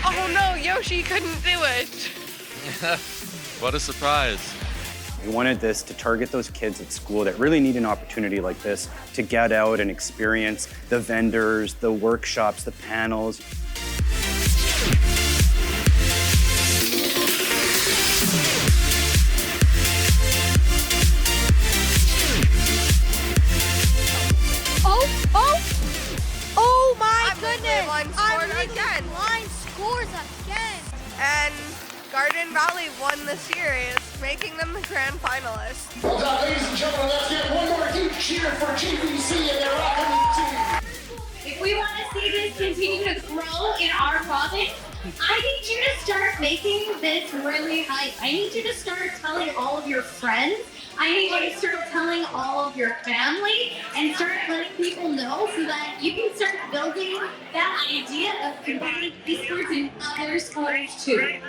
Oh no, Yoshi couldn't do it. What a surprise. We wanted this to target those kids at school that really need an opportunity like this to get out and experience the vendors, the workshops, the panels. Oh my goodness! Again. Line scores again. And Garden Valley won the series, making them the grand finalists. Well done, ladies and gentlemen, let's get one more huge cheer for GVC and their Rocket team. If we want to see this continue to grow in our province, I need you to start making this really hype. I need you to start telling all of your friends. I need you to start telling all of your family and start letting people know so that you can start building that idea of competing esports in other sports too.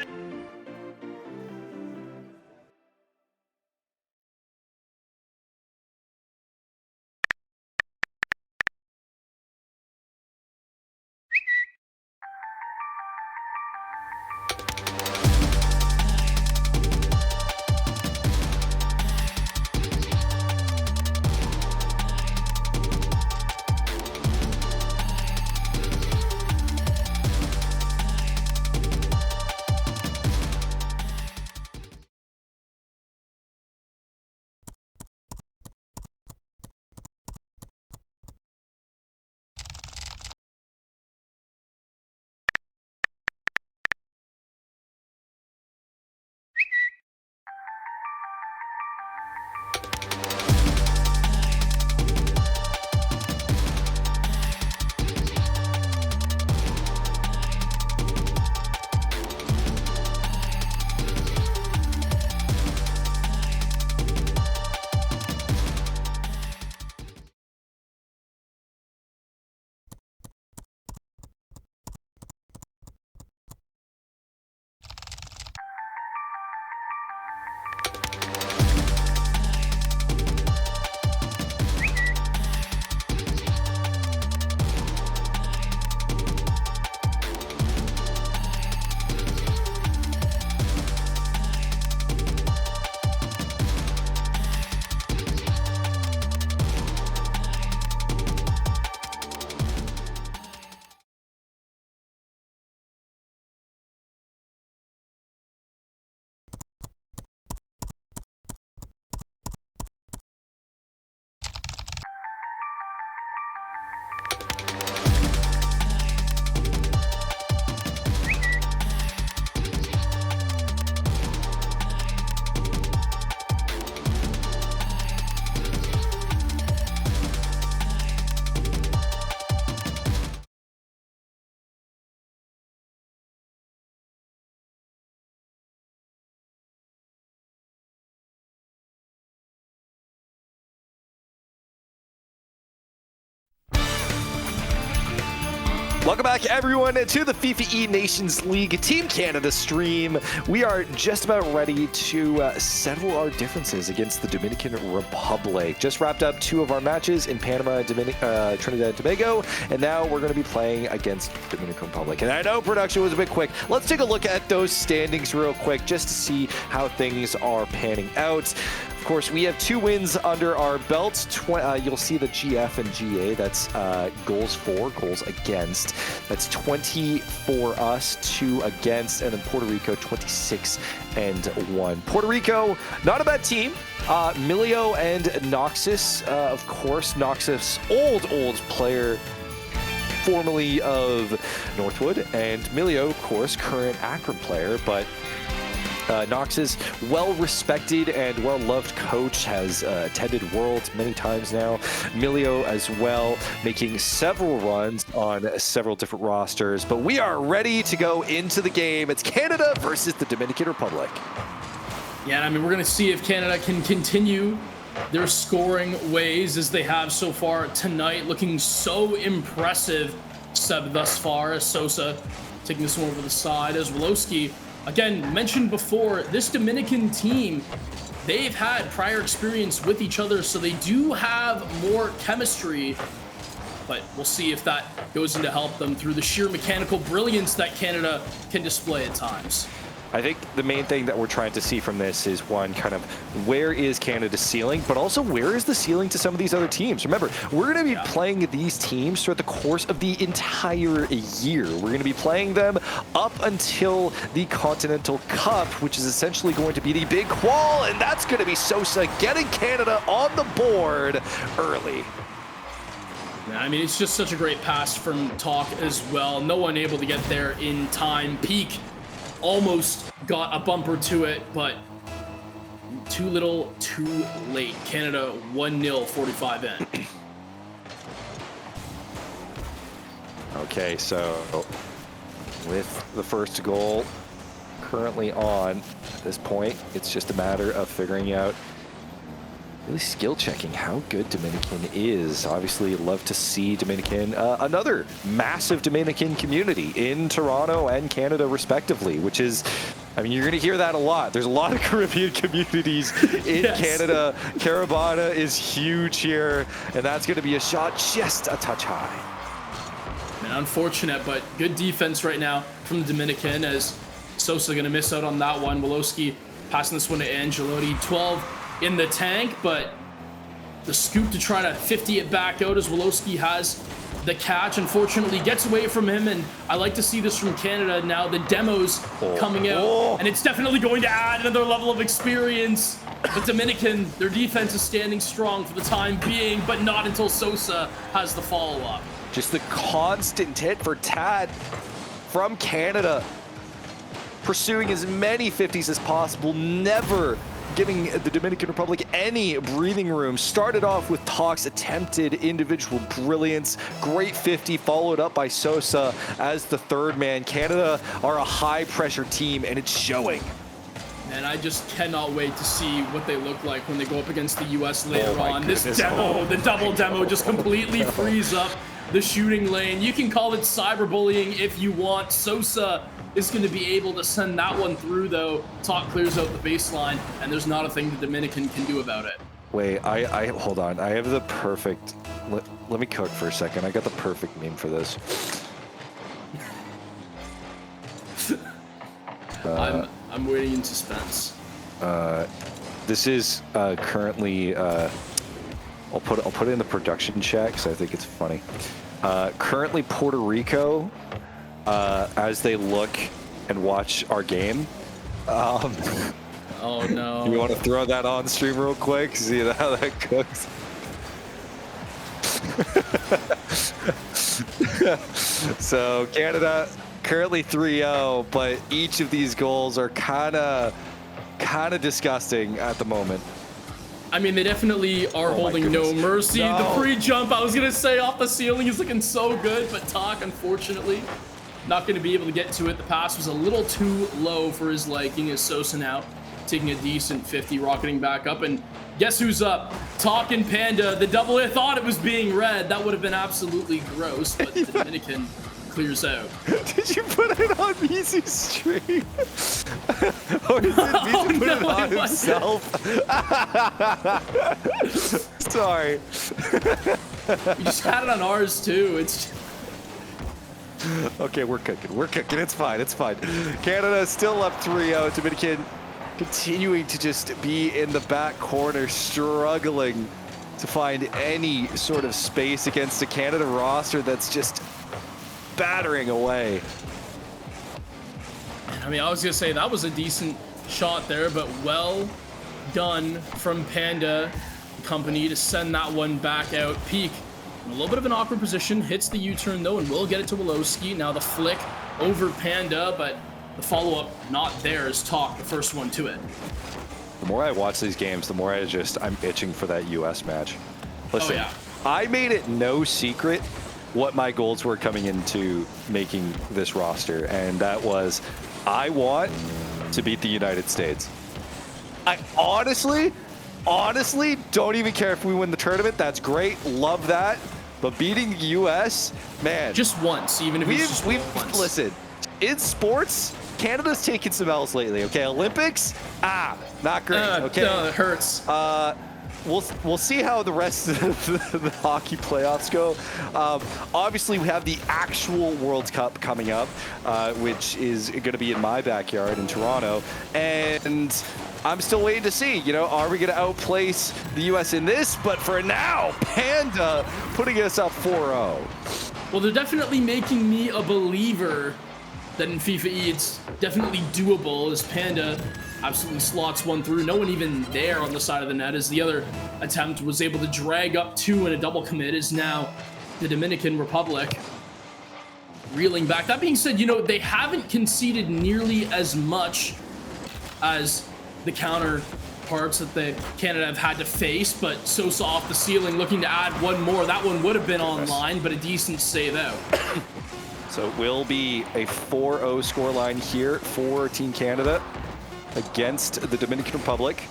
Welcome back, everyone, to the FIFAe Nations League Team Canada stream. We are just about ready to settle our differences against the Dominican Republic. Just wrapped up 2 of our matches in Panama, Trinidad and Tobago, and now we're going to be playing against Dominican Republic. And I know production was a bit quick. Let's take a look at those standings real quick just to see how things are panning out. Of course, we have 2 wins under our belts. You'll see the GF and GA. That's goals for, goals against. That's 20 for us, 2 against, and then Puerto Rico 26-1. Puerto Rico, not a bad team. Milio and Noxus, of course. Noxus, old player, formerly of Northwood, and Milio, of course, current Akron player, but Noxus, well-respected and well-loved coach, has attended Worlds many times now. Milio as well, making several runs on several different rosters, but we are ready to go into the game. It's Canada versus the Dominican Republic. Yeah, I mean, we're going to see if Canada can continue their scoring ways as they have so far tonight. Looking so impressive, Seb, thus far, as Sosa taking this one over the side, as Wolowski, again, mentioned before, this Dominican team, they've had prior experience with each other, so they do have more chemistry, but we'll see if that goes in to help them through the sheer mechanical brilliance that Canada can display at times. I think the main thing that we're trying to see from this is, one, kind of where is Canada's ceiling, but also where is the ceiling to some of these other teams? Remember, we're going to be playing these teams throughout the course of the entire year. We're going to be playing them up until the Continental Cup, which is essentially going to be the big qual, and that's going to be Sosa getting Canada on the board early. I mean, it's just such a great pass from Talk as well. No one able to get there in time. Peak almost got a bumper to it, but too little, too late. Canada 1-0, 45 in. Okay, so with the first goal currently on at this point, it's just a matter of figuring out, really skill checking how good Dominican is. Obviously, love to see Dominican, another massive Dominican community in Toronto and Canada respectively, which is, I mean, you're going to hear that a lot. There's a lot of Caribbean communities in Canada. Caribana is huge here, and that's going to be a shot just a touch high. Man, unfortunate, but good defense right now from the Dominican, as Sosa going to miss out on that one. Wolowski passing this one to Angelotti. 12 in the tank, but the scoop to try to 50 it back out as Wolowski has the catch. Unfortunately, gets away from him, and I like to see this from Canada now. The demo's coming out, and it's definitely going to add another level of experience. But Dominican, their defense is standing strong for the time being, but not until Sosa has the follow-up. Just the constant hit for Tad from Canada, pursuing as many 50s as possible, never giving the Dominican Republic any breathing room. Started off with Talk's attempted individual brilliance. Great 50 followed up by Sosa as the third man. Canada are a high-pressure team, and it's showing. And I just cannot wait to see what they look like when they go up against the U.S. later on. This demo, the double demo, just completely frees up the shooting lane. You can call it cyberbullying if you want. Sosa is going to be able to send that one through, though. Talk clears out the baseline, and there's not a thing the Dominican can do about it. Wait, I hold on. I have the perfect. Let me cook for a second. I got the perfect meme for this. I'm waiting in suspense. This is currently. I'll put it in the production chat because I think it's funny. Currently, Puerto Rico, as they look and watch our game. Oh no! You want to throw that on stream real quick? See how that cooks. So Canada currently 3-0, but each of these goals are kind of disgusting at the moment. I mean, they definitely are holding no mercy. No. The pre-jump, I was going to say, off the ceiling is looking so good, but Talk, unfortunately, not going to be able to get to it. The pass was a little too low for his liking, as Sosa now taking a decent 50, rocketing back up. And guess who's up? Talk and Panda. The double, I thought it was being read. That would have been absolutely gross, but the Dominican clears out. Did you put it on Mizu's stream? Or did Mizu put it on himself? Sorry. You just had it on ours too. It's okay, we're cooking. It's fine. Canada is still up 3-0. Dominican continuing to just be in the back corner, struggling to find any sort of space against a Canada roster that's just battering away. I mean, I was gonna say that was a decent shot there, but well done from Panda Company to send that one back out. Peak in a little bit of an awkward position, hits the U-turn though, and will get it to Wolowski. Now the flick over Panda, but the follow-up not there as Talk, the first one to it. The more I watch these games, the more I'm itching for that US match. Listen, I made it no secret what my goals were coming into making this roster, and that was I want to beat the United States. I honestly don't even care if we win the tournament. That's great, love that. But beating the US, man. Just once, even if it's just once. Listen, in sports, Canada's taken some L's lately, okay? Olympics, not great, okay? It hurts. We'll see how the rest of the hockey playoffs go. Obviously, we have the actual World Cup coming up, which is going to be in my backyard in Toronto. And I'm still waiting to see, are we going to outplace the U.S. in this? But for now, Panda putting us up 4-0. Well, they're definitely making me a believer that in FIFAe it's definitely doable, as Panda absolutely slots one through. No one even there on the side of the net, as the other attempt was able to drag up two in a double commit, is now the Dominican Republic reeling back. That being said, they haven't conceded nearly as much as the counterparts that Canada have had to face, but Sosa off the ceiling looking to add one more. That one would have been online, but a decent save out. So it will be a 4-0 scoreline here for Team Canada against the Dominican Republic.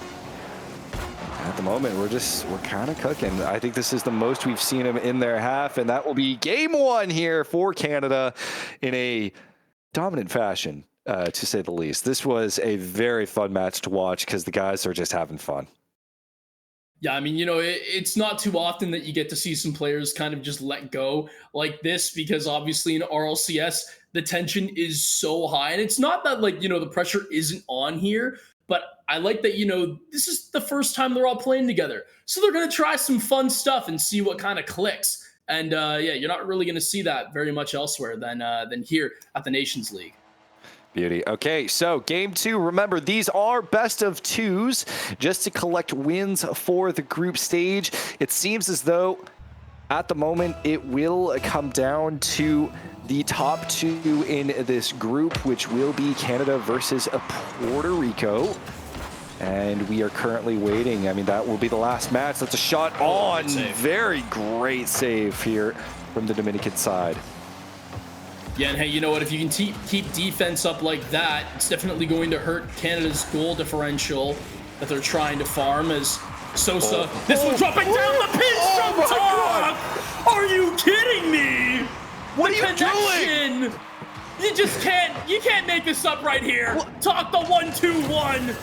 At the moment, we're kind of cooking. I think this is the most we've seen them in their half, and that will be game one here for Canada in a dominant fashion, to say the least. This was a very fun match to watch because the guys are just having fun. Yeah, I mean, it's not too often that you get to see some players kind of just let go like this, because obviously in RLCS, the tension is so high. And it's not that, the pressure isn't on here, but I like that, this is the first time they're all playing together. So they're going to try some fun stuff and see what kind of clicks. And you're not really going to see that very much elsewhere than here at the Nations League. Beauty. Okay, so game two. Remember, these are best of twos just to collect wins for the group stage. It seems as though at the moment it will come down to the top two in this group, which will be Canada versus Puerto Rico. And we are currently waiting. I mean, that will be the last match. That's a shot on. Very great save here from the Dominican side. Yeah, and hey, you know what? If you can keep defense up like that, it's definitely going to hurt Canada's goal differential that they're trying to farm, as Sosa. This one dropping down the pitch from Talk! Are you kidding me? What are you doing? You can't make this up right here. Talk the 1-2-1.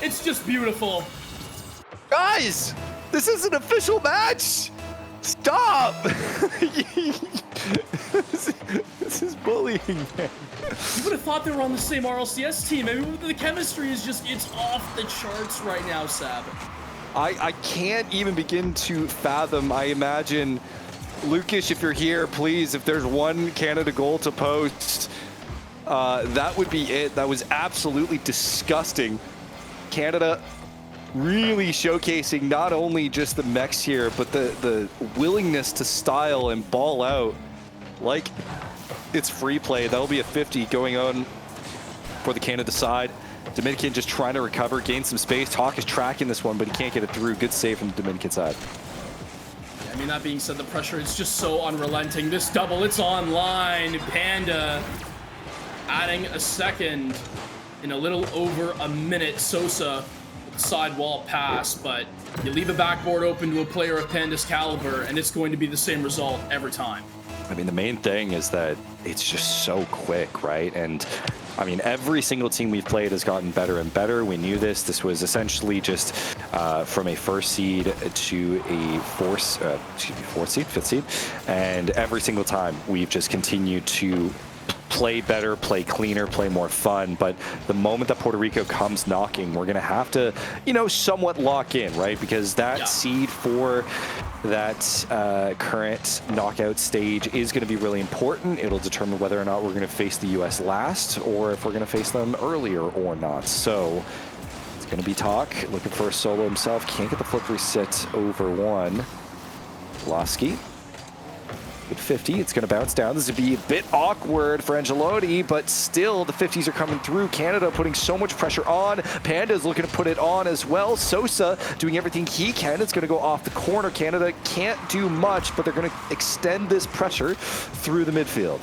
It's just beautiful. Guys, this is an official match. Stop. This is bullying, man. You would have thought they were on the same RLCS team. I mean, the chemistry is it's off the charts right now, Sab. I can't even begin to fathom. I imagine, Lucas, if you're here, please, if there's one Canada goal to post, that would be it. That was absolutely disgusting. Canada really showcasing not only just the mechs here, but the willingness to style and ball out like it's free play. That'll be a 50 going on for the Canada side. Dominican just trying to recover, gain some space. Talk is tracking this one, but he can't get it through. Good save from the Dominican side. Yeah, I mean, that being said, the pressure is just so unrelenting. This double, it's online. Panda adding a second in a little over a minute. Sosa sidewall pass, but you leave a backboard open to a player of Panda's caliber, and it's going to be the same result every time. I mean, the main thing is that it's just so quick, right? And I mean, every single team we've played has gotten better and better. We knew this. This was essentially just from a first seed to a fifth seed. And every single time we've just continued to play better, play cleaner, play more fun. But the moment that Puerto Rico comes knocking, we're going to have to, you know, somewhat lock in, right? Because that seed for that current knockout stage is going to be really important. It'll determine whether or not we're going to face the U.S. last or if we're going to face them earlier or not. So it's going to be Talk looking for a solo himself. Can't get the flip reset over one. Losky. With 50, it's going to bounce down. This would be a bit awkward for Angelotti, but still the 50s are coming through. Canada putting so much pressure on. Panda's looking to put it on as well. Sosa doing everything he can. It's going to go off the corner. Canada can't do much, but they're going to extend this pressure through the midfield.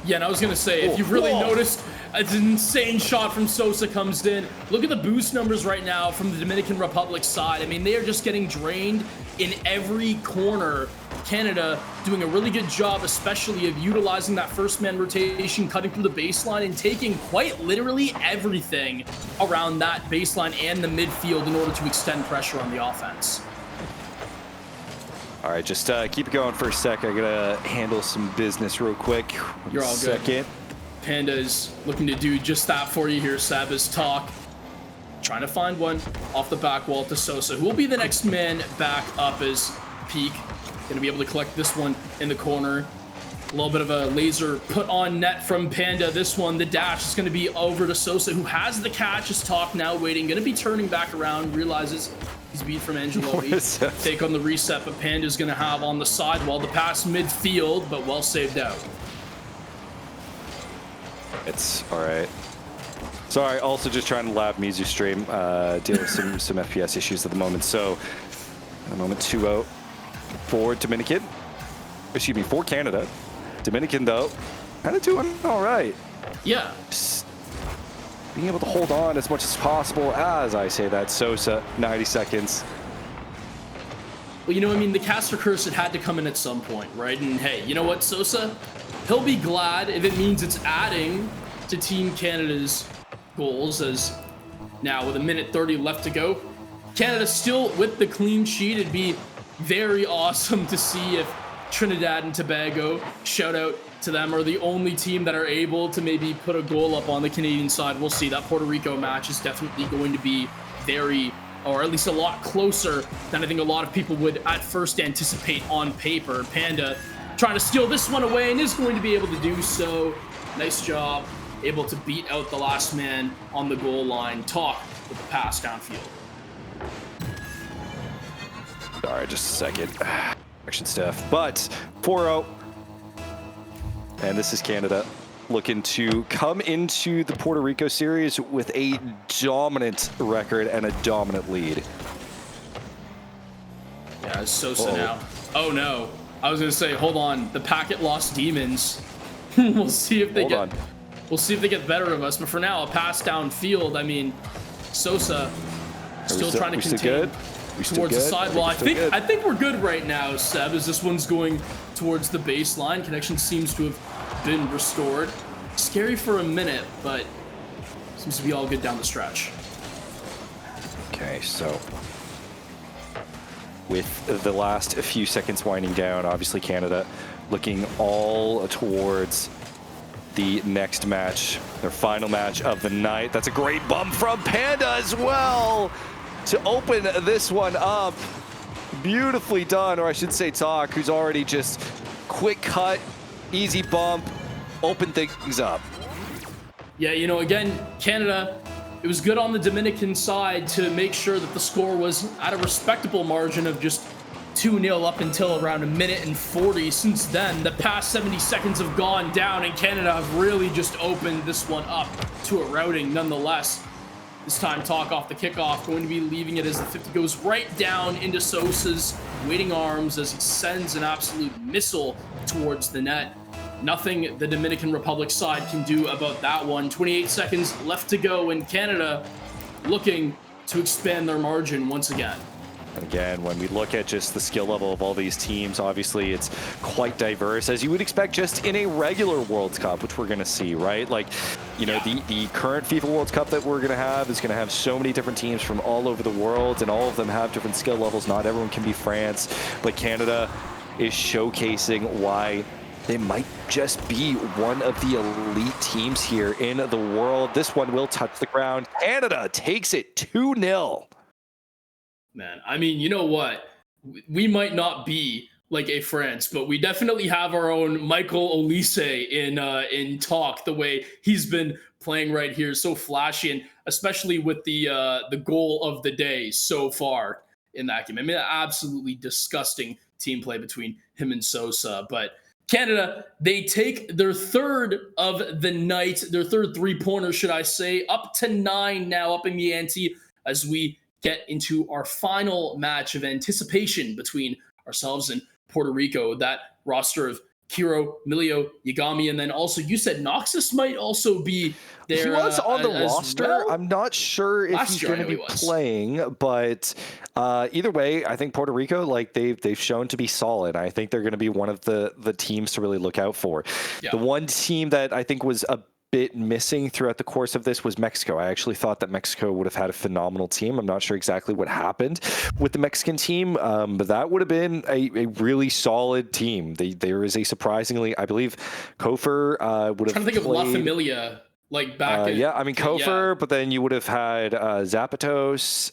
Yeah, and I was going to say, if you've really noticed, an insane shot from Sosa comes in. Look at the boost numbers right now from the Dominican Republic side. I mean, they are just getting drained in every corner. Canada doing a really good job, especially of utilizing that first man rotation, cutting through the baseline and taking quite literally everything around that baseline and the midfield in order to extend pressure on the offense. All right, just keep it going for a sec. I gotta handle some business real quick. You're all good. Panda is looking to do just that for you here, Sab, as Talk trying to find one off the back wall to Sosa, who will be the next man back up as Peak. Gonna be able to collect this one in the corner. A little bit of a laser put on net from Panda. This one, the dash is gonna be over to Sosa, who has the catch as Talk now waiting. Gonna be turning back around, realizes he's beat from Angelotti. Take on the reset, but Panda's gonna have on the sidewall the pass midfield, but well saved out. It's all right. Sorry, also just trying to lab Mizu stream, deal with some FPS issues at the moment. So, at the moment, 2-0 for Dominican. Excuse me, for Canada. Dominican, though, kind of doing all right. Yeah. Just being able to hold on as much as possible as I say that. Sosa, 90 seconds. Well, you know, I mean, the caster curse, it had to come in at some point, right? And hey, you know what, Sosa? He'll be glad if it means it's adding to Team Canada's goals, as now with 1:30 left to go, Canada still with the clean sheet. It'd be very awesome to see if Trinidad and Tobago, shout out to them, are the only team that are able to maybe put a goal up on the Canadian side. We'll see. That Puerto Rico match is definitely going to be very, or at least a lot closer than I think a lot of people would at first anticipate on paper. Panda trying to steal this one away and is going to be able to do so. Nice job. Able to beat out the last man on the goal line. Talk with the pass downfield. All right, just a second. Action stuff. But 4-0. And this is Canada looking to come into the Puerto Rico series with a dominant record and a dominant lead. Yeah, it's Sosa now. Oh no. I was gonna say, hold on. The packet lost demons. We'll see if they We'll see if they get better of us. But for now, a pass downfield. I mean, Sosa still trying to contain towards the sidewall. I think we're good right now, Seb, as this one's going towards the baseline. Connection seems to have been restored. Scary for a minute, but seems to be all good down the stretch. Okay, so with the last few seconds winding down, obviously Canada looking all towards the next match, their final match of the night. That's a great bump from Panda as well to open this one up. Beautifully done, or I should say Talk, who's already just quick cut, easy bump, open things up. Yeah, you know, again, Canada, it was good on the Dominican side to make sure that the score was at a respectable margin of just 2-0 up until around 1:40. Since then, the past 70 seconds have gone down, and Canada have really just opened this one up to a routing nonetheless. This time, Talk off the kickoff, going to be leaving it as the 50 goes right down into Sosa's waiting arms as he sends an absolute missile towards the net. Nothing the Dominican Republic side can do about that one. 28 seconds left to go, and Canada looking to expand their margin once again. And again, when we look at just the skill level of all these teams, obviously it's quite diverse, as you would expect just in a regular World Cup, which we're going to see, right? Like, you know, the current FIFA World Cup that we're going to have is going to have so many different teams from all over the world, and all of them have different skill levels. Not everyone can be France, but Canada is showcasing why they might just be one of the elite teams here in the world. This one will touch the ground. Canada takes it 2-0. Man, I mean, you know what? We might not be like a France, but we definitely have our own Michael Olise in talk. The way he's been playing right here, so flashy, and especially with the goal of the day so far in that game. I mean, absolutely disgusting team play between him and Sosa. But Canada, they take their third of the night, their third three-pointer, should I say, up to 9 now, upping the ante as we get into our final match of anticipation between ourselves and Puerto Rico. That roster of Kiro, Milio, Yagami, and then also you said Noxus might also be there. He was on the roster. Well. I'm not sure if he's going to be playing, but either way, I think Puerto Rico, like they've shown to be solid. I think they're going to be one of the teams to really look out for. Yeah. The one team that I think was a bit missing throughout the course of this was Mexico. I actually thought that Mexico would have had a phenomenal team. I'm not sure exactly what happened with the Mexican team, but that would have been a really solid team. There is a surprisingly, I believe, Kofer would have. I'm trying to think of La Familia, like back. Yeah, I mean Kofer, but then you would have had Zapatos,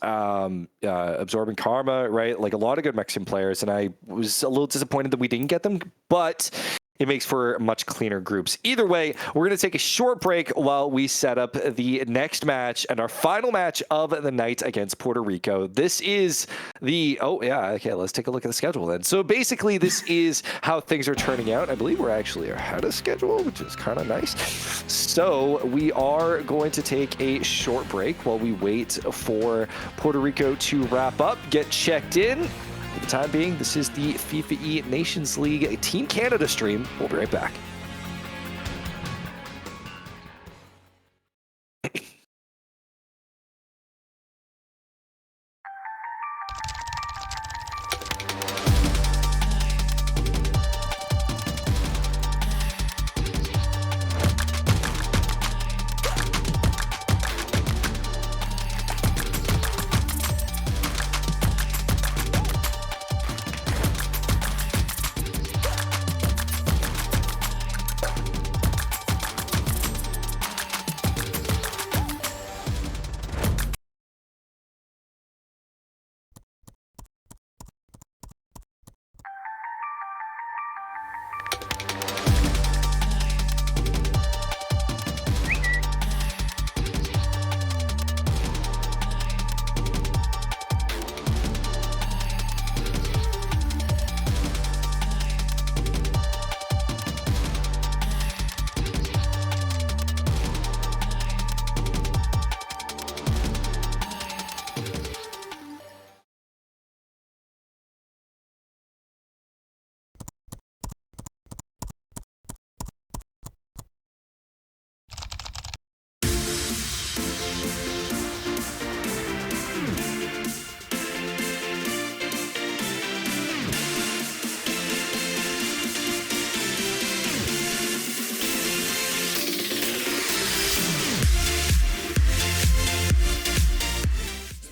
Absorbing Karma, right? Like a lot of good Mexican players, and I was a little disappointed that we didn't get them, but it makes for much cleaner groups. Either way, we're going to take a short break while we set up the next match and our final match of the night against Puerto Rico. This is let's take a look at the schedule then. So basically, this is how things are turning out. I believe we're actually ahead of schedule, which is kind of nice. So we are going to take a short break while we wait for Puerto Rico to wrap up, get checked in. For the time being, this is the FIFAe Nations League Team Canada stream. We'll be right back.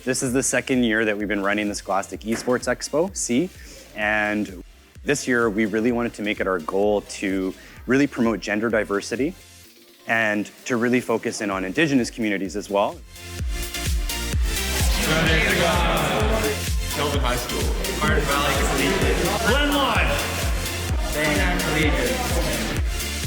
This is the second year that we've been running the Scholastic Esports Expo, C, and this year we really wanted to make it our goal to really promote gender diversity and to really focus in on Indigenous communities as well. Kelvin High School. Martin Valley Collegiate. Glenlawn. Collegiate.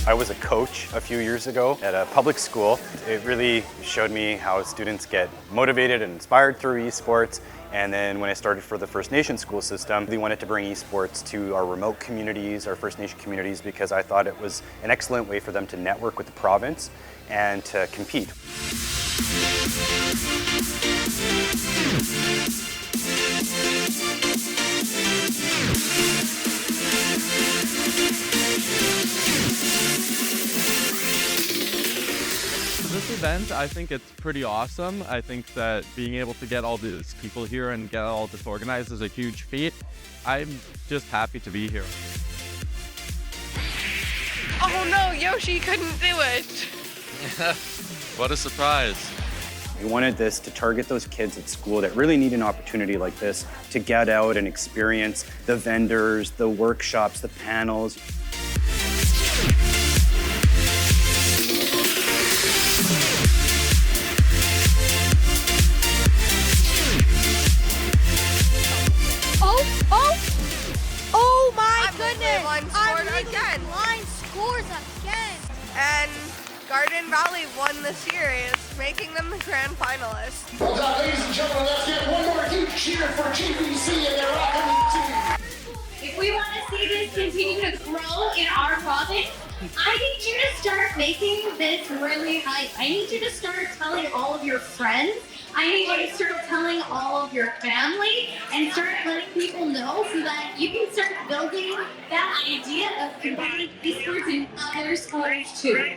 I was a coach a few years ago at a public school. It really showed me how students get motivated and inspired through esports. And then when I started for the First Nation school system, we wanted to bring esports to our remote communities, our First Nation communities, because I thought it was an excellent way for them to network with the province and to compete. This event, I think it's pretty awesome. I think that being able to get all these people here and get all this organized is a huge feat. I'm just happy to be here. Oh no, Yoshi couldn't do it. What a surprise. We wanted this to target those kids at school that really need an opportunity like this to get out and experience the vendors, the workshops, the panels. And Garden Valley won the series, making them the grand finalists. Well done, ladies and gentlemen. Let's get one more huge cheer for GBC and their Rocket team. If we want to see this continue to grow in our province, I need you to start making this really hype. I need you to start telling all of your friends. I need you to start telling all of your family and start letting people know so that you can start building that idea of competing esports in other sports too.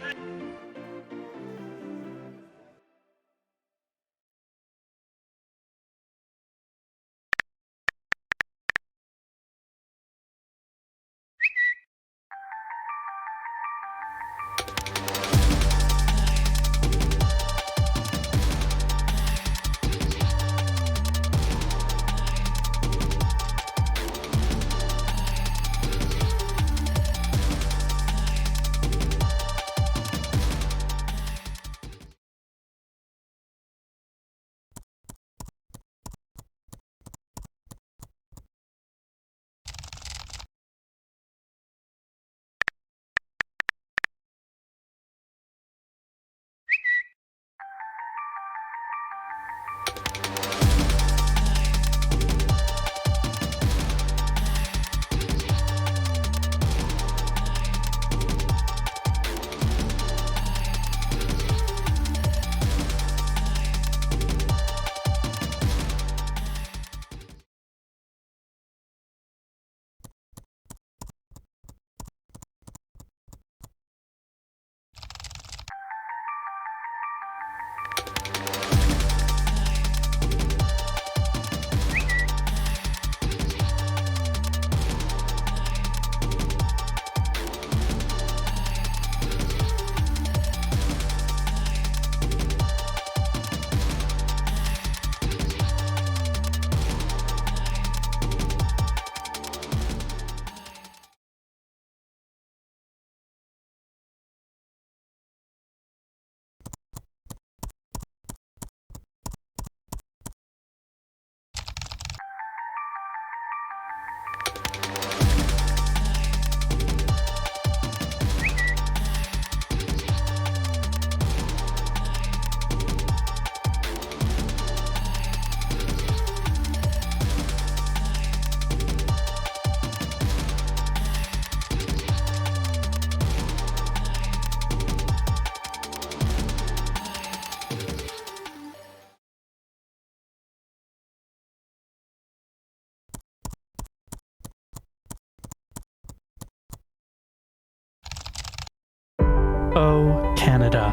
Oh, Canada,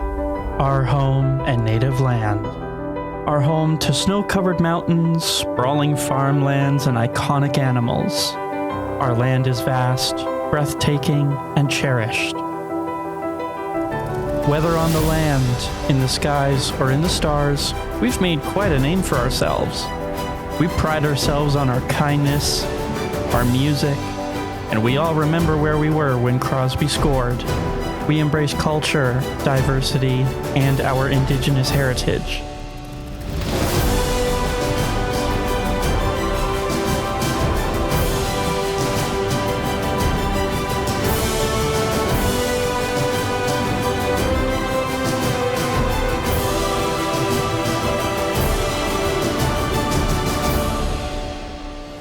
our home and native land. Our home to snow-covered mountains, sprawling farmlands, and iconic animals. Our land is vast, breathtaking, and cherished. Whether on the land, in the skies, or in the stars, we've made quite a name for ourselves. We pride ourselves on our kindness, our music, and we all remember where we were when Crosby scored. We embrace culture, diversity, and our indigenous heritage.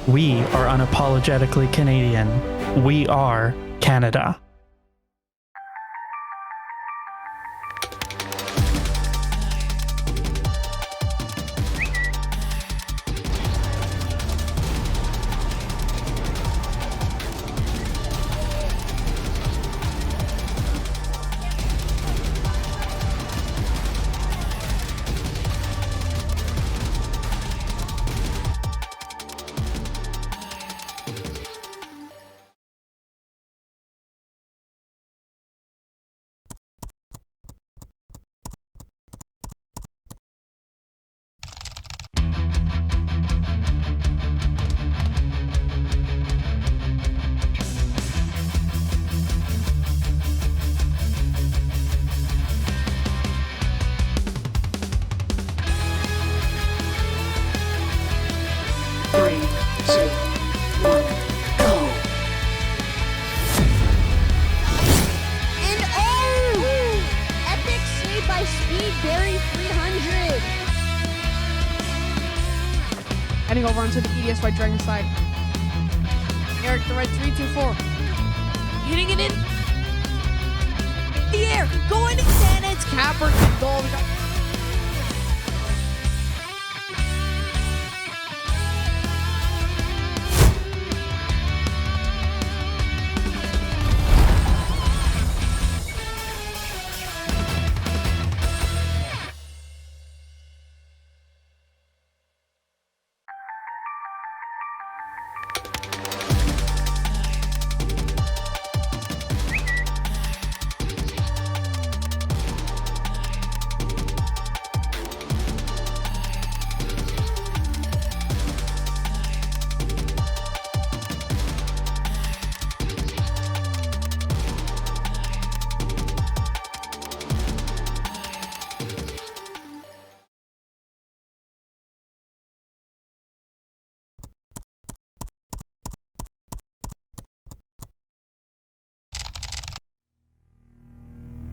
We are unapologetically Canadian. We are Canada. Barry 300. Heading over onto the EDSY Dragon side. Eric the red 324. Hitting it in the air. Going again. It's Capper. Goal.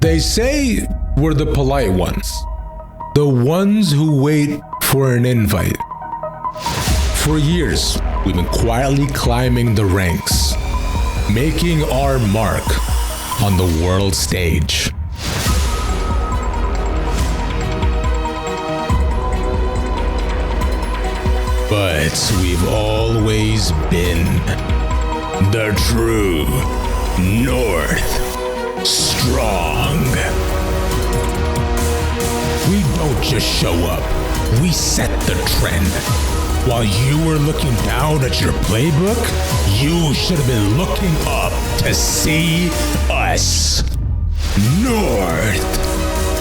They say we're the polite ones, the ones who wait for an invite. For years, we've been quietly climbing the ranks, making our mark on the world stage. But we've always been the true North Strong. We don't just show up, we set the trend. While you were looking down at your playbook, you should have been looking up to see us. North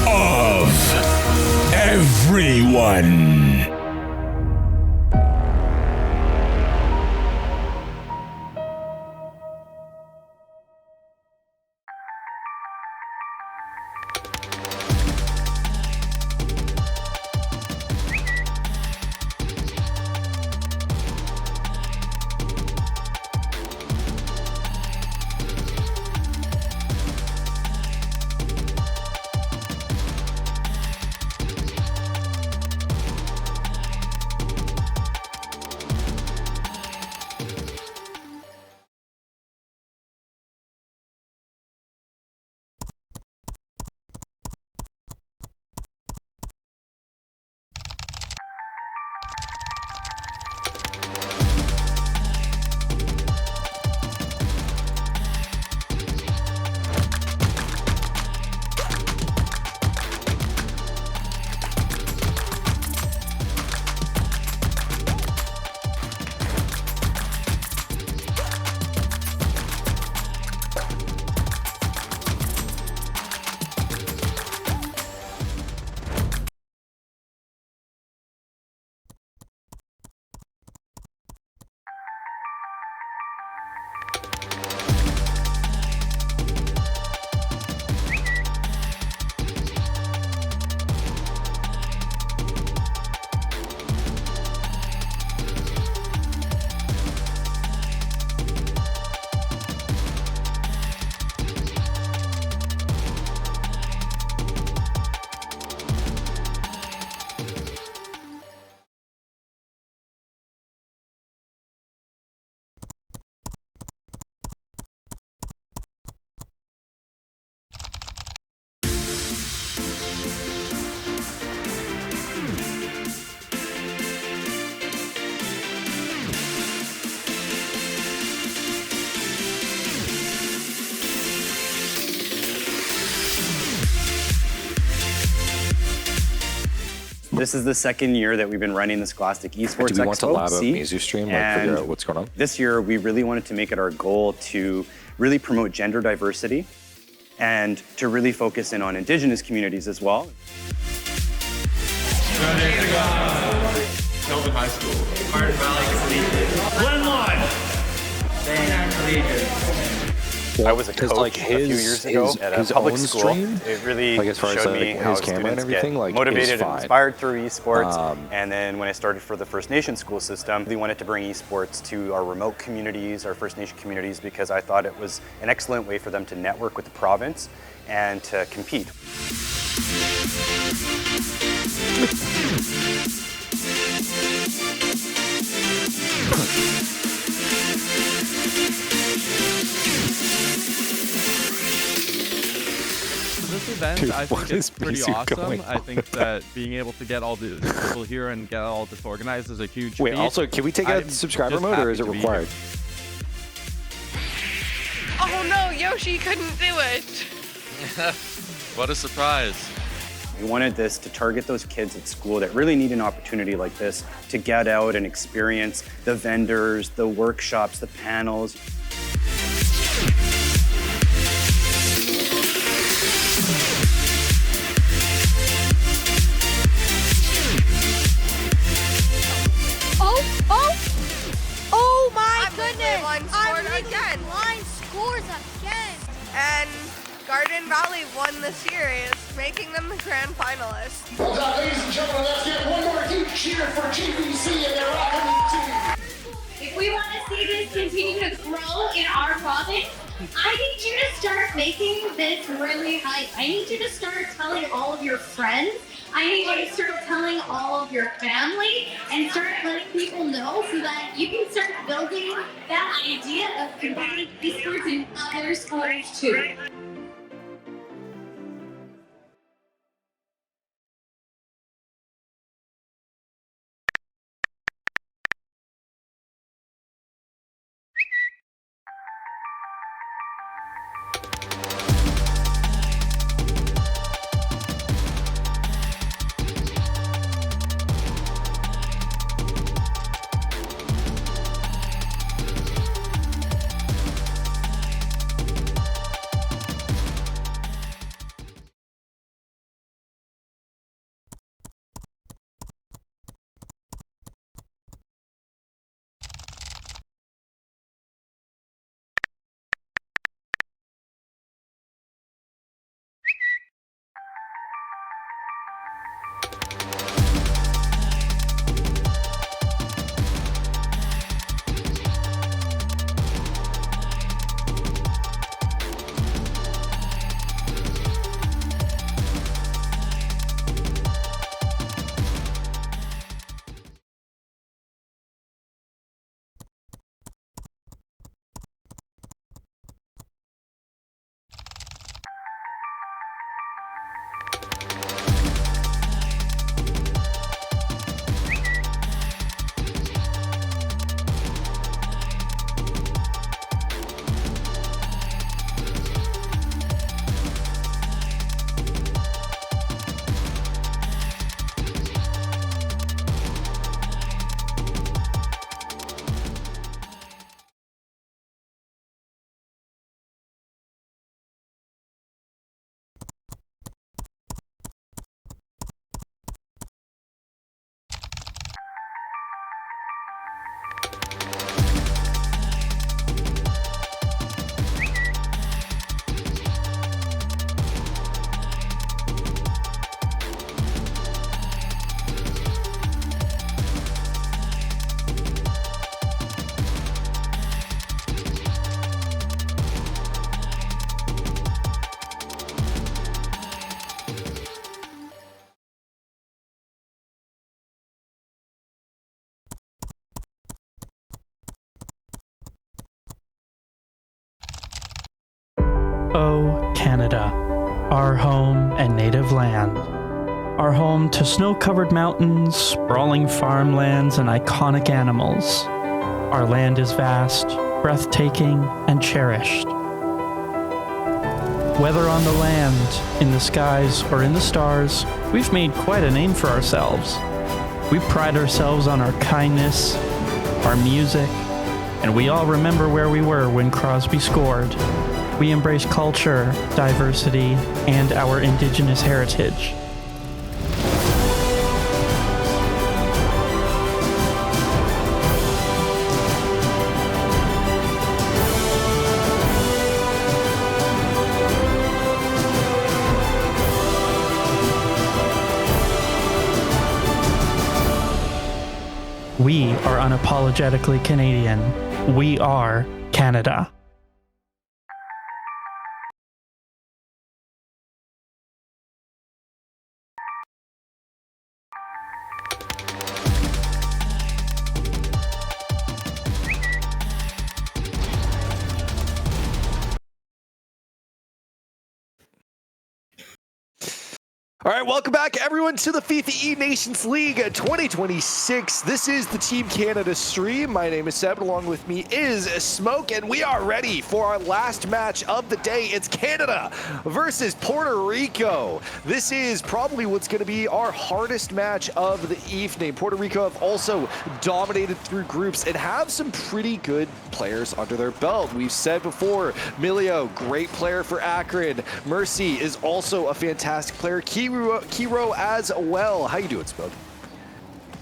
of everyone. This is the second year that we've been running the Scholastic Esports Expo. Do we want to lab out Mizu stream, like figure out what's going on? This year, we really wanted to make it our goal to really promote gender diversity and to really focus in on Indigenous communities as well. Kelvin High School. Martin Valley Collegiate. Glenlawn. Van Collegiate. I was a coach like a few years ago at a public school. Stream, it really like as far showed as me how his camera and students everything, get like, motivated and fine. inspired through esports. And then when I started for the First Nation school system, we wanted to bring esports to our remote communities, our First Nation communities, because I thought it was an excellent way for them to network with the province and to compete. This event, Dude, I what think it's is pretty Mizu awesome. going I think that being able to get all the people here and get all this organized is a huge Wait, feat. also, can we take a I'm subscriber just mode, or happy is it to be required? Oh no, Yoshi couldn't do it. What a surprise. We wanted this to target those kids at school that really need an opportunity like this to get out and experience the vendors, the workshops, the panels. Oh my I'm goodness! line Our scored leading again. line scores again. And Garden Valley won the series, making them the grand finalists. Well done, ladies and gentlemen. Let's get one more huge cheer for GBC and their Rocket team. If we want to see this continue to grow in our province, I need you to start making this really hype. I need you to start telling all of your friends. I need you to start telling all of your family and start letting people know so that you can start building that idea of combining esports in other sports too. Oh, Canada, our home and native land. Our home to snow-covered mountains, sprawling farmlands, and iconic animals. Our land is vast, breathtaking, and cherished. Whether on the land, in the skies, or in the stars, we've made quite a name for ourselves. We pride ourselves on our kindness, our music, and we all remember where we were when Crosby scored. We embrace culture, diversity, and our indigenous heritage. We are unapologetically Canadian. We are Canada. All right, welcome back, everyone, to the FIFA E-Nations League 2026. This is the Team Canada stream. My name is Seb, and along with me is Smoke, and we are ready for our last match of the day. It's Canada versus Puerto Rico. This is probably what's going to be our hardest match of the evening. Puerto Rico have also dominated through groups and have some pretty good players under their belt. We've said before, Milio, great player for Akron. Mercy is also a fantastic player. Kiro as well. How you doing, Smoke?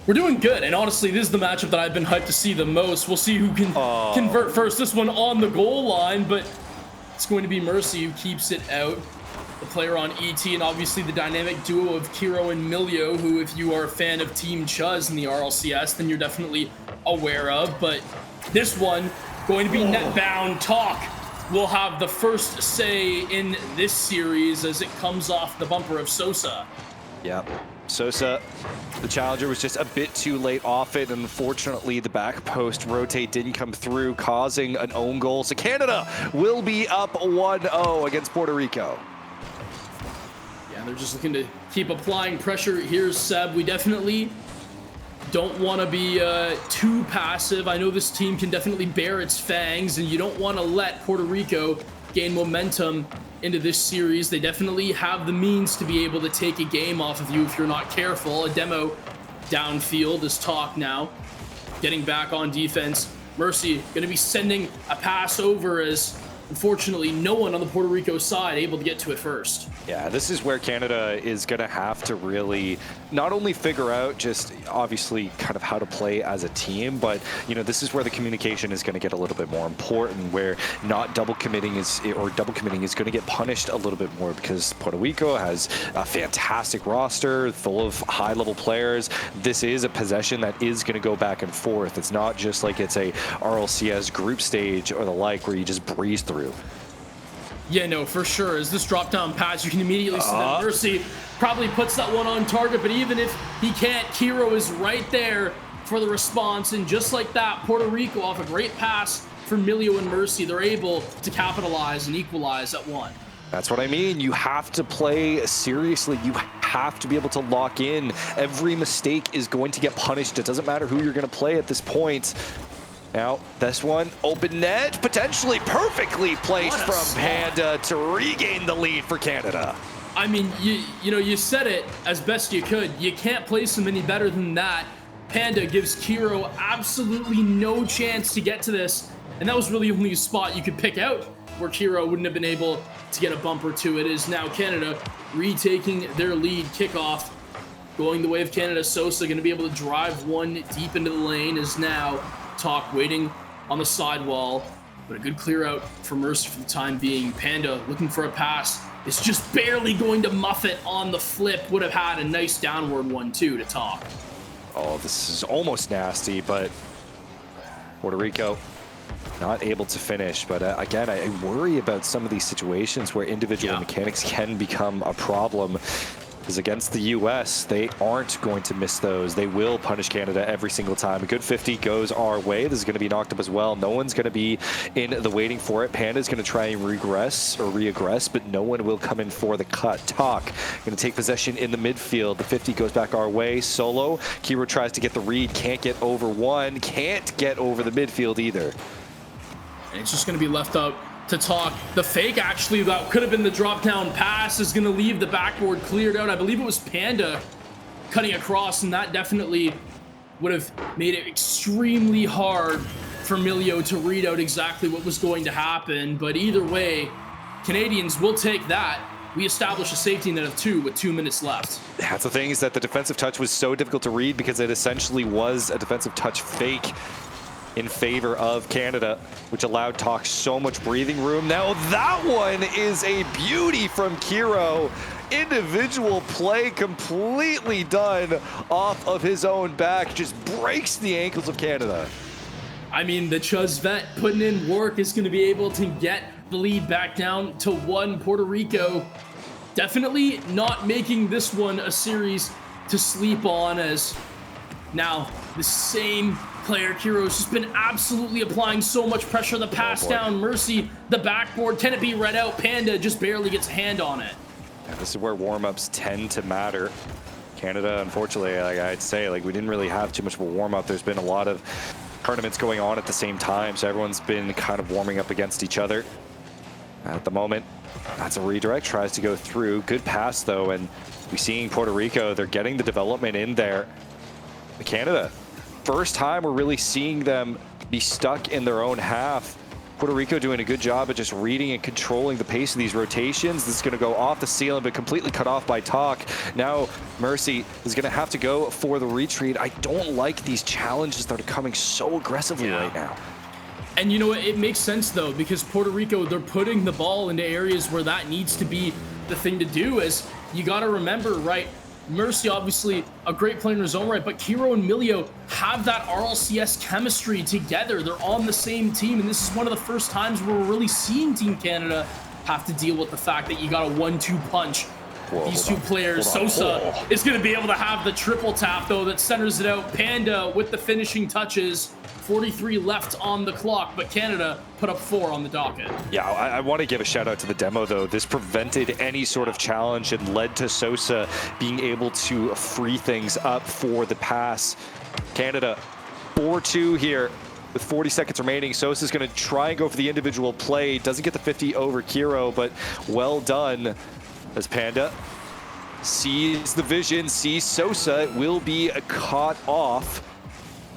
We're doing good, and honestly, this is the matchup that I've been hyped to see the most. We'll see who can convert first. This one on the goal line, but it's going to be Mercy who keeps it out. The player on ET, and obviously the dynamic duo of Kiro and Milio, who, if you are a fan of Team Chuz in the RLCS, then you're definitely aware of. But this one, going to be net-bound. Talk will have the first say in this series as it comes off the bumper of Sosa. Yep. Sosa, the challenger, was just a bit too late off it. Unfortunately, the back post rotate didn't come through, causing an own goal. So Canada will be up 1-0 against Puerto Rico. Yeah, they're just looking to keep applying pressure. Here's Seb. We definitely don't want to be too passive. I know this team can definitely bear its fangs, and you don't want to let Puerto Rico gain momentum into this series. They definitely have the means to be able to take a game off of you if you're not careful. A demo downfield is Talk now, getting back on defense. Mercy going to be sending a pass over, as unfortunately no one on the Puerto Rico side able to get to it first. Yeah, this is where Canada is going to have to really not only figure out just obviously kind of how to play as a team, but, you know, this is where the communication is going to get a little bit more important, where not double committing is going to get punished a little bit more, because Puerto Rico has a fantastic roster full of high-level players. This is a possession that is going to go back and forth. It's not just like it's a RLCS group stage or the like where you just breeze through. Yeah, no, for sure. As this drop-down pass, you can immediately see that Mercy probably puts that one on target, but even if he can't, Kiro is right there for the response, and just like that, Puerto Rico, off a great pass from Milio and Mercy, they're able to capitalize and equalize at one. That's what I mean. You have to play seriously. You have to be able to lock in. Every mistake is going to get punished. It doesn't matter who you're going to play at this point. Now, this one, open net, potentially perfectly placed from Panda to regain the lead for Canada. I mean, you know, you said it as best you could. You can't place them any better than that. Panda gives Kiro absolutely no chance to get to this, and that was really only a spot you could pick out where Kiro wouldn't have been able to get a bumper to. It is now Canada retaking their lead. Kickoff going the way of Canada. Sosa going to be able to drive one deep into the lane. Is now Talk waiting on the sidewall, but a good clear out for Mercy for the time being. Panda looking for a pass. It's just barely going to muff it on the flip. Would have had a nice downward one too to Talk. Oh, this is almost nasty, but Puerto Rico not able to finish. But again, I worry about some of these situations where individual mechanics can become a problem. Because against the US, they aren't going to miss those. They will punish Canada every single time. A good 50 goes our way. This is going to be knocked up as well. No one's going to be in the waiting for it. Panda's going to try and regress, but no one will come in for the cut. Talk going to take possession in the midfield. The 50 goes back our way. Solo. Kiro tries to get the read. Can't get over one. Can't get over the midfield either. And it's just going to be left up to Talk. The fake, actually, that could have been the drop-down pass, is going to leave the backboard cleared out. I believe it was Panda cutting across, and that definitely would have made it extremely hard for Milio to read out exactly what was going to happen. But either way, Canadians will take that. We established a safety net of 2 with 2 minutes left. That's the thing, is that the defensive touch was so difficult to read because it essentially was a defensive touch fake in favor of Canada, which allowed Talk so much breathing room. Now that one is a beauty from Kiro. Individual play completely done off of his own back. Just breaks the ankles of Canada. I mean, the Chuz vet putting in work is going to be able to get the lead back down to 1. Puerto Rico definitely not making this one a series to sleep on, as now the same player, Kiro's just been absolutely applying so much pressure. The pass down, Mercy, the backboard. Can it be read out? Panda just barely gets a hand on it. And this is where warm-ups tend to matter. Canada, unfortunately, like I'd say, like we didn't really have too much of a warm-up. There's been a lot of tournaments going on at the same time, so everyone's been kind of warming up against each other. At the moment, that's a redirect, tries to go through. Good pass, though, and we're seeing Puerto Rico, they're getting the development in there. Canada, first time we're really seeing them be stuck in their own half. Puerto Rico doing a good job at just reading and controlling the pace of these rotations. This is going to go off the ceiling, but completely cut off by Talk. Now Mercy is going to have to go for the retreat. I don't like these challenges that are coming so aggressively right now. And you know what, it makes sense though, because Puerto Rico, they're putting the ball into areas where that needs to be the thing to do. As you got to remember, right, Mercy, obviously a great player in his own right, but Kiro and Milio have that RLCS chemistry together. They're on the same team, and this is one of the first times where we're really seeing Team Canada have to deal with the fact that you got a 1-2 punch. These two players, Sosa is going to be able to have the triple tap, though, that centers it out. Panda with the finishing touches. 43 left on the clock, but Canada put up 4 on the docket. Yeah, I want to give a shout out to the demo, though. This prevented any sort of challenge and led to Sosa being able to free things up for the pass. Canada 4-2 here with 40 seconds remaining. Sosa's going to try and go for the individual play. Doesn't get the 50 over Kiro, but well done as Panda sees the vision, sees Sosa. It will be caught off.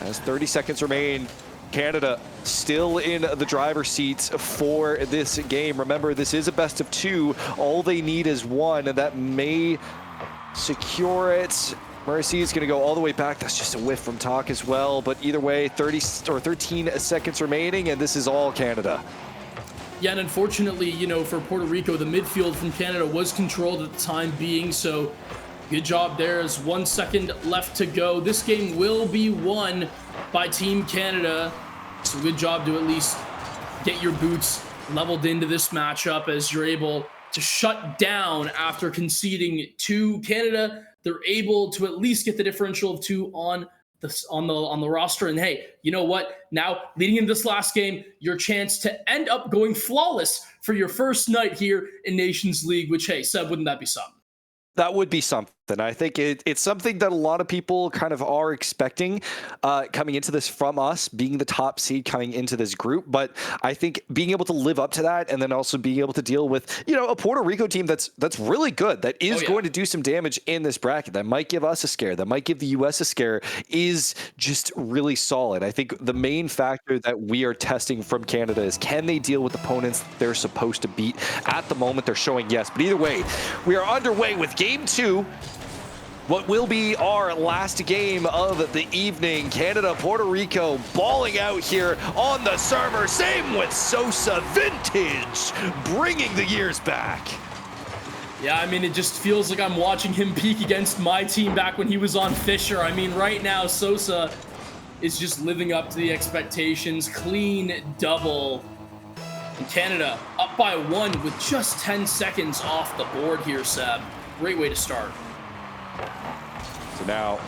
As 30 seconds remain, Canada still in the driver's seats for this game. Remember, this is a best of 2. All they need is 1, and that may secure it. Mercy is going to go all the way back. That's just a whiff from Talk as well. But either way, 13 seconds remaining, and this is all Canada. Yeah, and unfortunately, you know, for Puerto Rico, the midfield from Canada was controlled at the time being, so good job there. As 1 second left to go. This game will be won by Team Canada. So good job to at least get your boots leveled into this matchup as you're able to shut down after conceding to Canada. They're able to at least get the differential of 2 on the roster. And hey, you know what? Now, leading into this last game, your chance to end up going flawless for your first night here in Nations League, which, hey, Seb, wouldn't that be something? That would be something. I think it's something that a lot of people kind of are expecting coming into this from us, being the top seed coming into this group. But I think being able to live up to that, and then also being able to deal with, you know, a Puerto Rico team that's really good, that is going to do some damage in this bracket, that might give us a scare, that might give the US a scare, is just really solid. I think the main factor that we are testing from Canada is, can they deal with opponents they're supposed to beat? At the moment, they're showing yes. But either way, we are underway with Game 2. What will be our last game of the evening. Canada, Puerto Rico balling out here on the server. Same with Sosa, vintage, bringing the years back. Yeah, I mean, it just feels like I'm watching him peak against my team back when he was on Fisher. I mean, right now, Sosa is just living up to the expectations. Clean double. And Canada up by 1 with just 10 seconds off the board here, Seb. Great way to start. So now,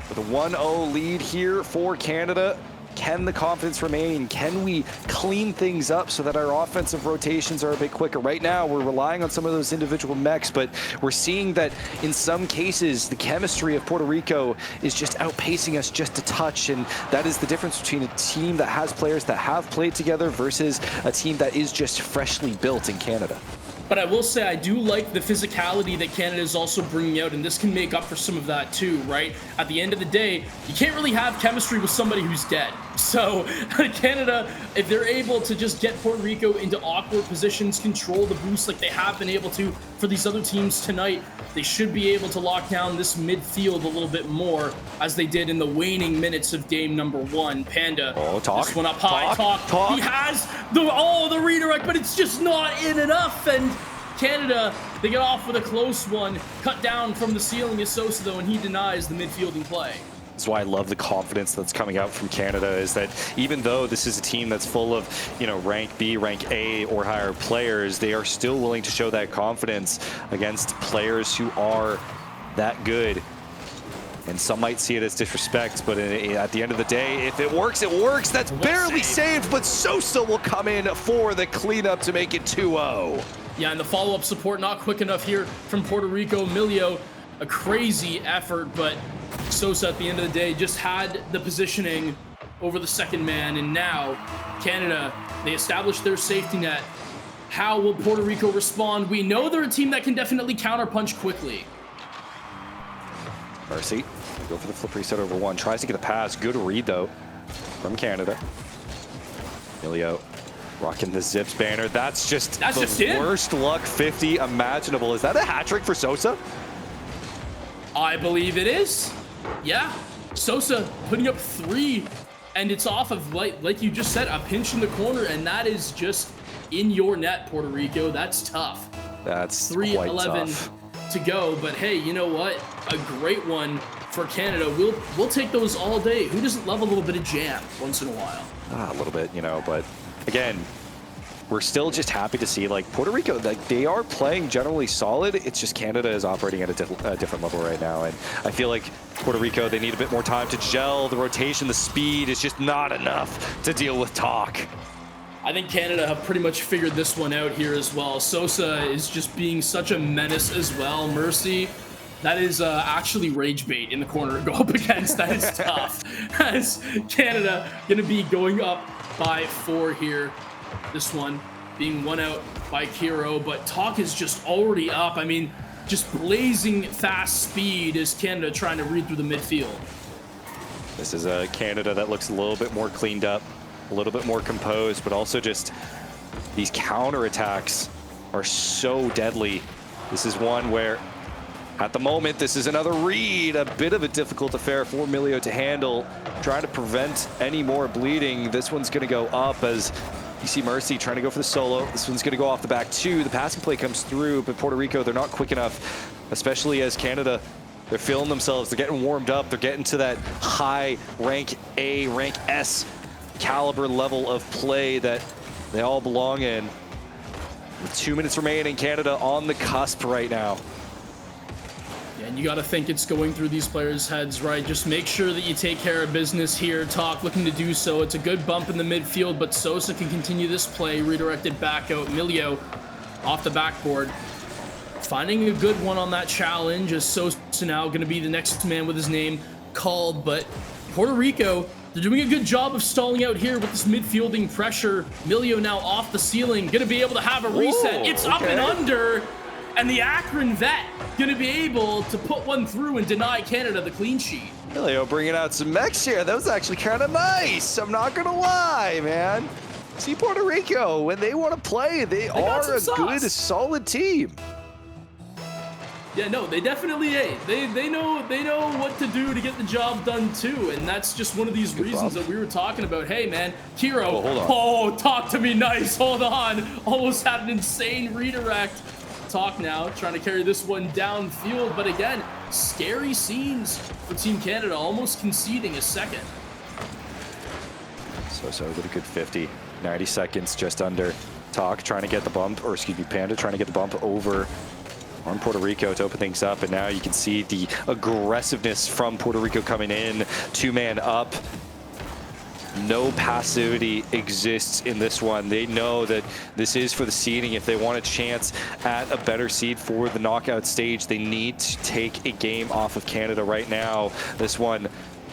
with a 1-0 lead here for Canada, can the confidence remain? Can we clean things up so that our offensive rotations are a bit quicker? Right now, we're relying on some of those individual mechs, but we're seeing that in some cases, the chemistry of Puerto Rico is just outpacing us just a touch, and that is the difference between a team that has players that have played together versus a team that is just freshly built in Canada. But I will say I do like the physicality that Canada is also bringing out, and this can make up for some of that too, right? At the end of the day, you can't really have chemistry with somebody who's dead. So Canada, if they're able to just get Puerto Rico into awkward positions, control the boost like they have been able to for these other teams tonight, they should be able to lock down this midfield a little bit more, as they did in the waning minutes of game number 1. Panda, this one up high, talk. He has the redirect, but it's just not in enough, and Canada, they get off with a close one, cut down from the ceiling is Sosa though, and he denies the midfielding play. That's why I love the confidence that's coming out from Canada, is that even though this is a team that's full of, you know, rank B, rank A or higher players, they are still willing to show that confidence against players who are that good. And some might see it as disrespect, but at the end of the day, if it works, it works. That's barely saved, but Sosa will come in for the cleanup to make it 2-0. Yeah, and the follow-up support not quick enough here from Puerto Rico. Milio, a crazy effort, but Sosa at the end of the day just had the positioning over the second man, and now Canada, they established their safety net. How will Puerto Rico respond? We know they're a team that can definitely counterpunch quickly. Mercy, go for the flip reset over one. Tries to get a pass. Good read, though, from Canada. Milio rocking the Zips banner. That's just the worst luck 50 imaginable. Is that a hat trick for Sosa? I believe it is. Yeah, Sosa putting up 3, and it's off of, like you just said, a pinch in the corner, and that is just in your net, Puerto Rico. That's tough. That's 3:11 to go, but hey, you know what? A great one for Canada. We'll take those all day. Who doesn't love a little bit of jam once in a while? A little bit, you know, but again, we're still just happy to see, like, Puerto Rico, like, they are playing generally solid. It's just Canada is operating at a different level right now, and I feel like Puerto Rico, they need a bit more time to gel. The rotation, the speed is just not enough to deal with Talk. I think Canada have pretty much figured this one out here as well. Sosa is just being such a menace as well. Mercy, that is actually rage bait in the corner to go up against. That is tough. As Canada going to be going up by 4 here. This one being won out by Kiro, but Talk is just already up. I mean, just blazing fast speed is Canada trying to read through the midfield. This is a Canada that looks a little bit more cleaned up, a little bit more composed, but also just these counterattacks are so deadly. This is one where, at the moment, this is another read, a bit of a difficult affair for Milio to handle, trying to prevent any more bleeding. This one's going to go up as you see Mercy trying to go for the solo. This one's going to go off the back too. The passing play comes through, but Puerto Rico, they're not quick enough, especially as Canada, they're feeling themselves. They're getting warmed up. They're getting to that high rank A, rank S caliber level of play that they all belong in. With 2 minutes remaining, Canada on the cusp right now. Yeah, and you got to think it's going through these players' heads, right? Just make sure that you take care of business here. Talk looking to do so. It's a good bump in the midfield, but Sosa can continue this play. Redirected back out. Milio off the backboard. Finding a good one on that challenge, as Sosa now going to be the next man with his name called. But Puerto Rico, they're doing a good job of stalling out here with this midfielding pressure. Milio now off the ceiling, going to be able to have a reset. It's up and under. And the Akron vet going to be able to put one through and deny Canada the clean sheet. Milio bringing out some mechs here. That was actually kind of nice. I'm not going to lie, man. See, Puerto Rico, when they want to play, they are a good, solid team. Yeah, no, they definitely, they know what to do to get the job done too, and that's just one of these reasons that we were talking about. Hey, man, Kiro, talk to me nice, hold on. Almost had an insane redirect. Talk now, trying to carry this one downfield, but again, scary scenes for Team Canada, almost conceding a second. So with a good 50, 90 seconds just under. Talk trying to get the bump, or excuse me, Panda trying to get the bump over on Puerto Rico to open things up, and now you can see the aggressiveness from Puerto Rico coming in, 2-man up. No passivity exists in this one. They know that this is for the seeding. If they want a chance at a better seed for the knockout stage, they need to take a game off of Canada right now. This one,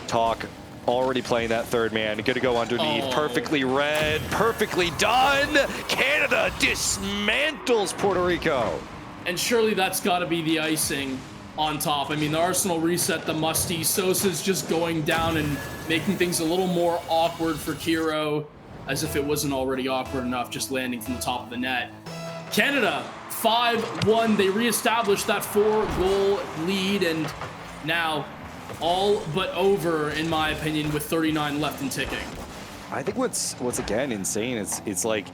Talk already playing that third man. Gonna go underneath. Perfectly read, perfectly done. Canada dismantles Puerto Rico. And surely that's got to be the icing on top. I mean, the Arsenal reset, the musty. Sosa's just going down and making things a little more awkward for Kiro, as if it wasn't already awkward enough, just landing from the top of the net. Canada, 5-1. They reestablished that 4-goal lead, and now all but over, in my opinion, with 39 left and ticking. I think what's again insane, it's like,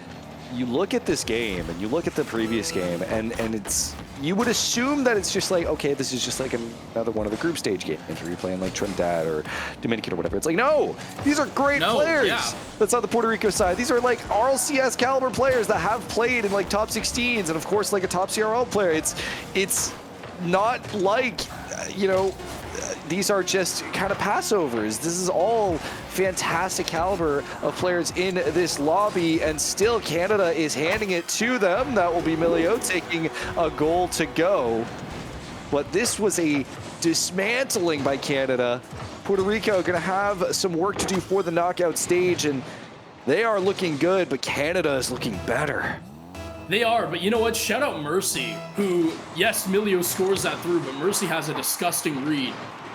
you look at this game and you look at the previous game, and it's, you would assume that it's just like, okay, this is just like another one of the group stage games where you're playing like Trinidad or Dominican or whatever. It's like, no, these are great players. Yeah. That's on the Puerto Rico side. These are like RLCS caliber players that have played in like top 16s, and of course like a top CRL player. It's not like, you know, these are just kind of passovers. This is all fantastic caliber of players in this lobby, and still Canada is handing it to them. That will be Milio taking a goal to go. But this was a dismantling by Canada. Puerto Rico going to have some work to do for the knockout stage, and they are looking good, but Canada is looking better. They are, but you know what? Shout out Mercy, who, yes, Milio scores that through, but Mercy has a disgusting read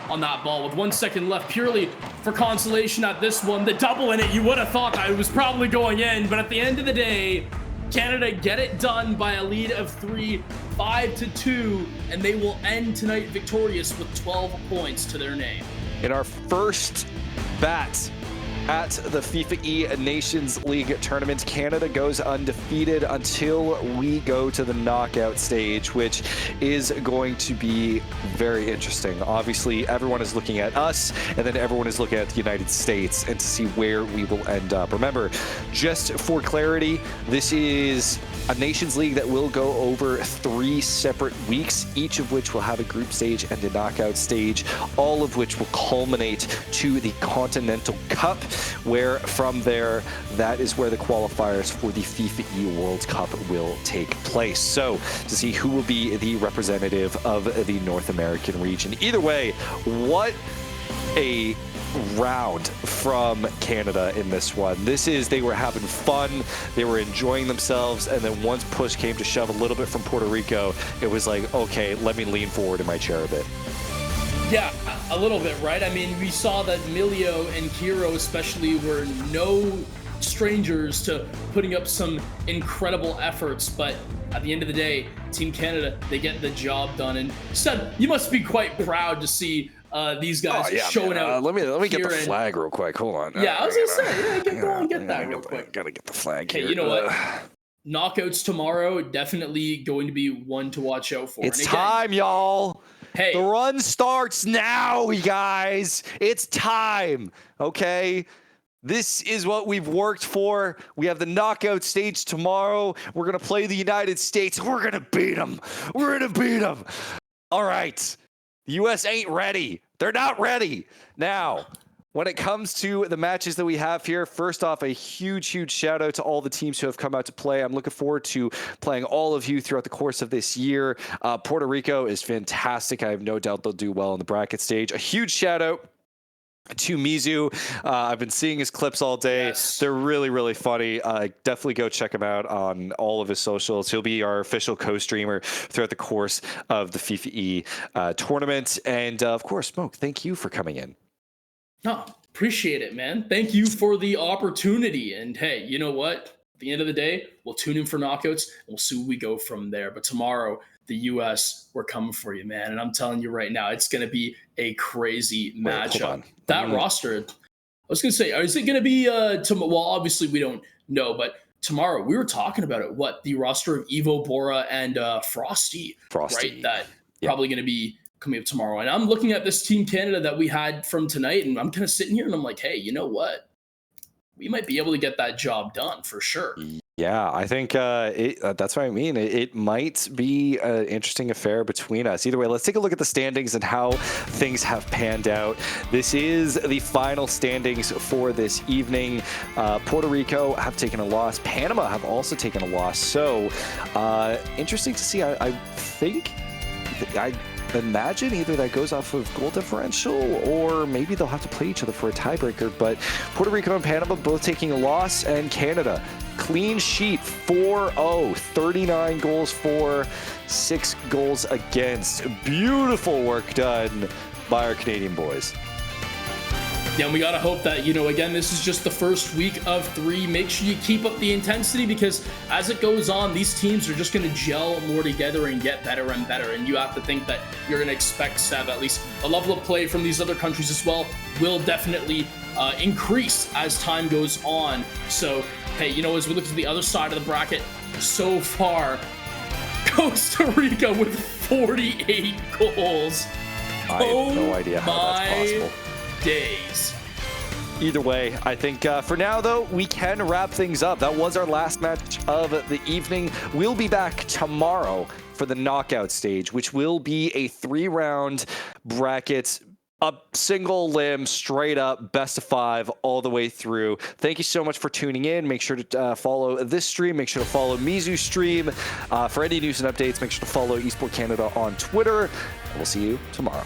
on that ball with 1 second left, purely for consolation at this one. The double in it, you would have thought that it was probably going in, but at the end of the day, Canada get it done by a lead of 3, 5-2, and they will end tonight victorious with 12 points to their name. In our first bat at the FIFAe Nations League tournament, Canada goes undefeated until we go to the knockout stage, which is going to be very interesting. Obviously, everyone is looking at us, and then everyone is looking at the United States and to see where we will end up. Remember, just for clarity, this is a Nations League that will go over 3 separate weeks, each of which will have a group stage and a knockout stage, all of which will culminate to the Continental Cup, where from there, that is where the qualifiers for the FIFAe World Cup will take place. So to see who will be the representative of the North American region. Either way, what a round from Canada in this one. They were having fun, they were enjoying themselves, and then once push came to shove a little bit from Puerto Rico, it was like, okay, let me lean forward in my chair a bit. Yeah, a little bit, right? I mean, we saw that Milio and Kiro especially were no strangers to putting up some incredible efforts, but at the end of the day, Team Canada, they get the job done. And Stud, you must be quite proud to see these guys showing out. Let me get the flag real quick. Hold on. Yeah, I was gonna say, get that real quick. Gotta get the flag here. Hey, you know what? Knockouts tomorrow, definitely going to be one to watch out for. It's time, y'all. Hey, the run starts now, you guys. It's time. Okay. This is what we've worked for. We have the knockout stage tomorrow. We're going to play the United States. We're going to beat them. We're going to beat them. All right. The U.S. ain't ready. They're not ready. Now, when it comes to the matches that we have here, first off, a huge, huge shout out to all the teams who have come out to play. I'm looking forward to playing all of you throughout the course of this year. Puerto Rico is fantastic. I have no doubt they'll do well in the bracket stage. A huge shout out to Mizu. I've been seeing his clips all day. Yes. They're really, really funny. Definitely go check him out on all of his socials. He'll be our official co-streamer throughout the course of the FIFAe tournament. And of course, Smoke, thank you for coming in. No, appreciate it, man. Thank you for the opportunity. And hey, you know what? At the end of the day, we'll tune in for knockouts and we'll see where we go from there. But tomorrow, the U.S., we're coming for you, man. And I'm telling you right now, it's going to be a crazy matchup. That roster, I was going to say, is it going to be, well, obviously we don't know, but tomorrow, we were talking about it, the roster of Evo, Bora, and Frosty, right? That probably going to be coming up tomorrow. And I'm looking at this Team Canada that we had from tonight, and I'm kind of sitting here and I'm like, hey, you know what? We might be able to get that job done for sure. Yeah, I think that's what I mean. It might be an interesting affair between us. Either way, let's take a look at the standings and how things have panned out. This is the final standings for this evening. Puerto Rico have taken a loss. Panama have also taken a loss. So interesting to see. I think I imagine either that goes off of goal differential or maybe they'll have to play each other for a tiebreaker. But Puerto Rico and Panama both taking a loss, and Canada clean sheet 4-0, 39 goals for, 6 goals against. Beautiful work done by our Canadian boys. Yeah, and we got to hope that, again, this is just the first week of 3. Make sure you keep up the intensity, because as it goes on, these teams are just going to gel more together and get better and better. And you have to think that you're going to expect to have at least a level of play from these other countries as well will definitely increase as time goes on. So, hey, as we look to the other side of the bracket, so far, Costa Rica with 48 goals. I have no idea how that's possible. Days. Either way, I think for now, though, we can wrap things up. That was our last match of the evening. We'll be back tomorrow for the knockout stage, which will be a 3-round bracket a single limb, straight up, best of 5 all the way through. Thank you so much for tuning in. Make sure to follow this stream. Make sure to follow Mizu's stream. For any news and updates, make sure to follow Esport Canada on Twitter. And we'll see you tomorrow.